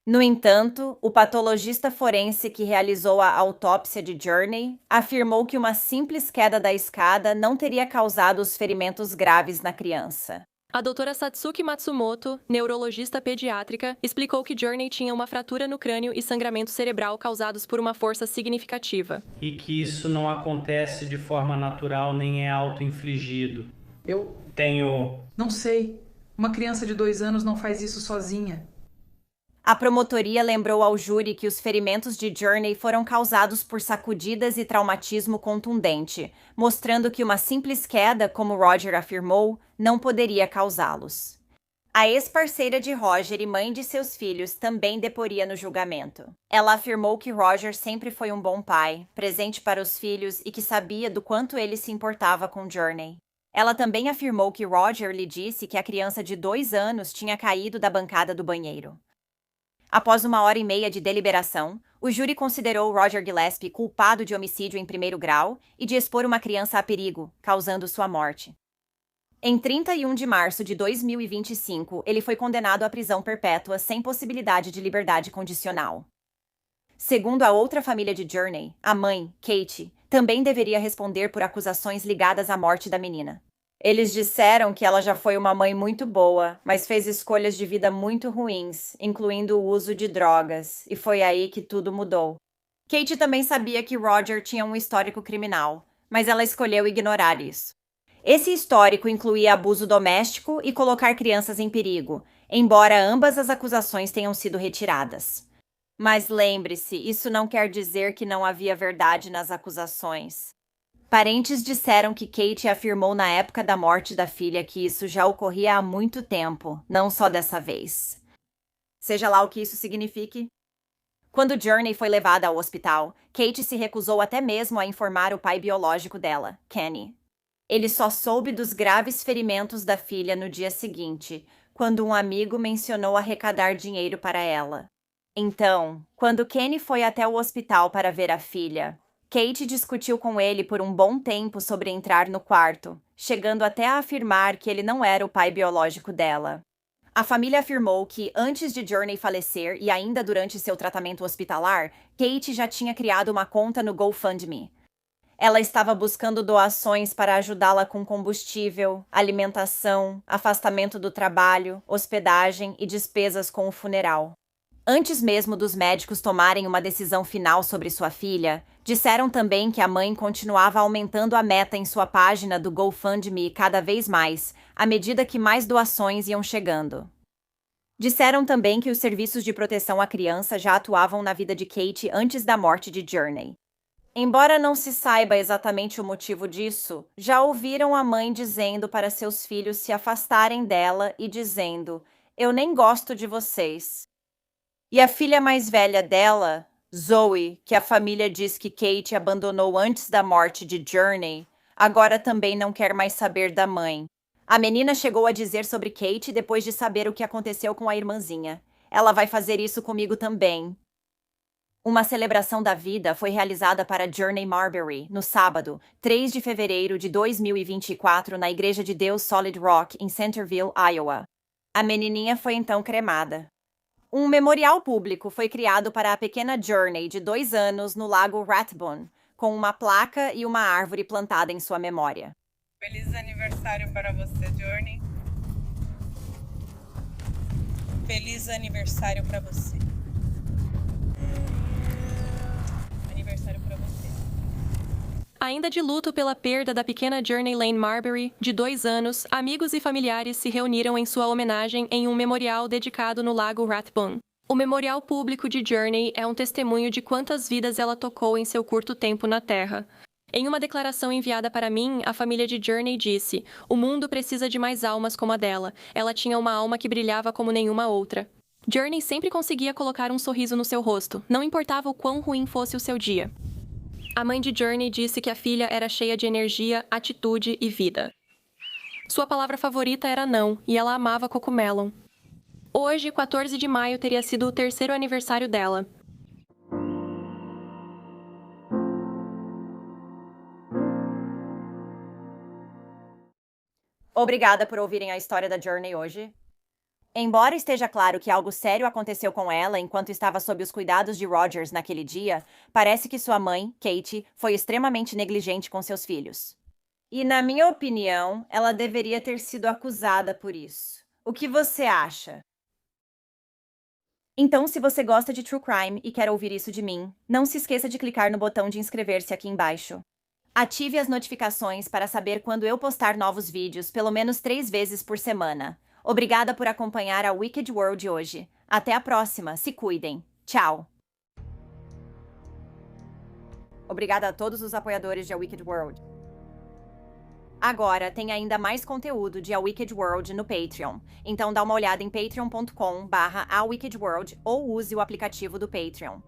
No entanto, o patologista forense que realizou a autópsia de Journey afirmou que uma simples queda da escada não teria causado os ferimentos graves na criança. A doutora Satsuki Matsumoto, neurologista pediátrica, explicou que Journey tinha uma fratura no crânio e sangramento cerebral causados por uma força significativa. E que isso não acontece de forma natural nem é auto-infligido. Eu tenho... Não sei. Uma criança de 2 anos não faz isso sozinha. A promotoria lembrou ao júri que os ferimentos de Journey foram causados por sacudidas e traumatismo contundente, mostrando que uma simples queda, como Roger afirmou, não poderia causá-los. A ex-parceira de Roger e mãe de seus filhos também deporia no julgamento. Ela afirmou que Roger sempre foi um bom pai, presente para os filhos e que sabia do quanto ele se importava com Journey. Ela também afirmou que Roger lhe disse que a criança de 2 anos tinha caído da bancada do banheiro. Após 1h30 de deliberação, o júri considerou Roger Gillespie culpado de homicídio em 1º grau e de expor uma criança a perigo, causando sua morte. Em 31 de março de 2025, ele foi condenado à prisão perpétua sem possibilidade de liberdade condicional. Segundo a outra família de Journey, a mãe, Kate, também deveria responder por acusações ligadas à morte da menina. Eles disseram que ela já foi uma mãe muito boa, mas fez escolhas de vida muito ruins, incluindo o uso de drogas, e foi aí que tudo mudou. Kate também sabia que Roger tinha um histórico criminal, mas ela escolheu ignorar isso. Esse histórico incluía abuso doméstico e colocar crianças em perigo, embora ambas as acusações tenham sido retiradas. Mas lembre-se, isso não quer dizer que não havia verdade nas acusações. Parentes disseram que Kate afirmou na época da morte da filha que isso já ocorria há muito tempo, não só dessa vez. Seja lá o que isso signifique. Quando Journey foi levada ao hospital, Kate se recusou até mesmo a informar o pai biológico dela, Kenny. Ele só soube dos graves ferimentos da filha no dia seguinte, quando um amigo mencionou arrecadar dinheiro para ela. Então, quando Kenny foi até o hospital para ver a filha, Kate discutiu com ele por um bom tempo sobre entrar no quarto, chegando até a afirmar que ele não era o pai biológico dela. A família afirmou que, antes de Journey falecer e ainda durante seu tratamento hospitalar, Kate já tinha criado uma conta no GoFundMe. Ela estava buscando doações para ajudá-la com combustível, alimentação, afastamento do trabalho, hospedagem e despesas com o funeral. Antes mesmo dos médicos tomarem uma decisão final sobre sua filha, disseram também que a mãe continuava aumentando a meta em sua página do GoFundMe cada vez mais, à medida que mais doações iam chegando. Disseram também que os serviços de proteção à criança já atuavam na vida de Kate antes da morte de Journey. Embora não se saiba exatamente o motivo disso, já ouviram a mãe dizendo para seus filhos se afastarem dela e dizendo: "Eu nem gosto de vocês." E a filha mais velha dela, Zoe, que a família diz que Kate abandonou antes da morte de Journey, agora também não quer mais saber da mãe. A menina chegou a dizer sobre Kate depois de saber o que aconteceu com a irmãzinha. "Ela vai fazer isso comigo também." Uma celebração da vida foi realizada para Journey Marbury no sábado, 3 de fevereiro de 2024, na Igreja de Deus Solid Rock, em Centerville, Iowa. A menininha foi então cremada. Um memorial público foi criado para a pequena Journey, de 2 anos, no lago Rathbone, com uma placa e uma árvore plantada em sua memória. Feliz aniversário para você, Journey. Feliz aniversário para você. Aniversário para você. Ainda de luto pela perda da pequena Journey Lane Marbury, de 2 anos, amigos e familiares se reuniram em sua homenagem em um memorial dedicado no lago Rathbone. O memorial público de Journey é um testemunho de quantas vidas ela tocou em seu curto tempo na Terra. Em uma declaração enviada para mim, a família de Journey disse: "O mundo precisa de mais almas como a dela. Ela tinha uma alma que brilhava como nenhuma outra." Journey sempre conseguia colocar um sorriso no seu rosto, não importava o quão ruim fosse o seu dia. A mãe de Journey disse que a filha era cheia de energia, atitude e vida. Sua palavra favorita era não, e ela amava Cocomelon. Hoje, 14 de maio, teria sido o 3º aniversário dela. Obrigada por ouvirem a história da Journey hoje. Embora esteja claro que algo sério aconteceu com ela enquanto estava sob os cuidados de Rogers naquele dia, parece que sua mãe, Kate, foi extremamente negligente com seus filhos. E, na minha opinião, ela deveria ter sido acusada por isso. O que você acha? Então, se você gosta de True Crime e quer ouvir isso de mim, não se esqueça de clicar no botão de inscrever-se aqui embaixo. Ative as notificações para saber quando eu postar novos vídeos, pelo menos 3 vezes por semana. Obrigada por acompanhar a Wicked World hoje. Até a próxima. Se cuidem. Tchau. Obrigada a todos os apoiadores de A Wicked World. Agora tem ainda mais conteúdo de A Wicked World no Patreon. Então dá uma olhada em patreon.com/awickedworld ou use o aplicativo do Patreon.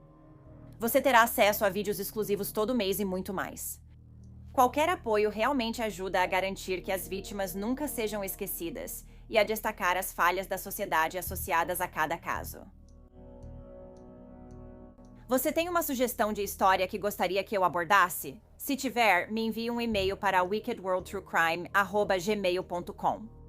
Você terá acesso a vídeos exclusivos todo mês e muito mais. Qualquer apoio realmente ajuda a garantir que as vítimas nunca sejam esquecidas e a destacar as falhas da sociedade associadas a cada caso. Você tem uma sugestão de história que gostaria que eu abordasse? Se tiver, me envie um e-mail para wickedworldtruecrime@gmail.com.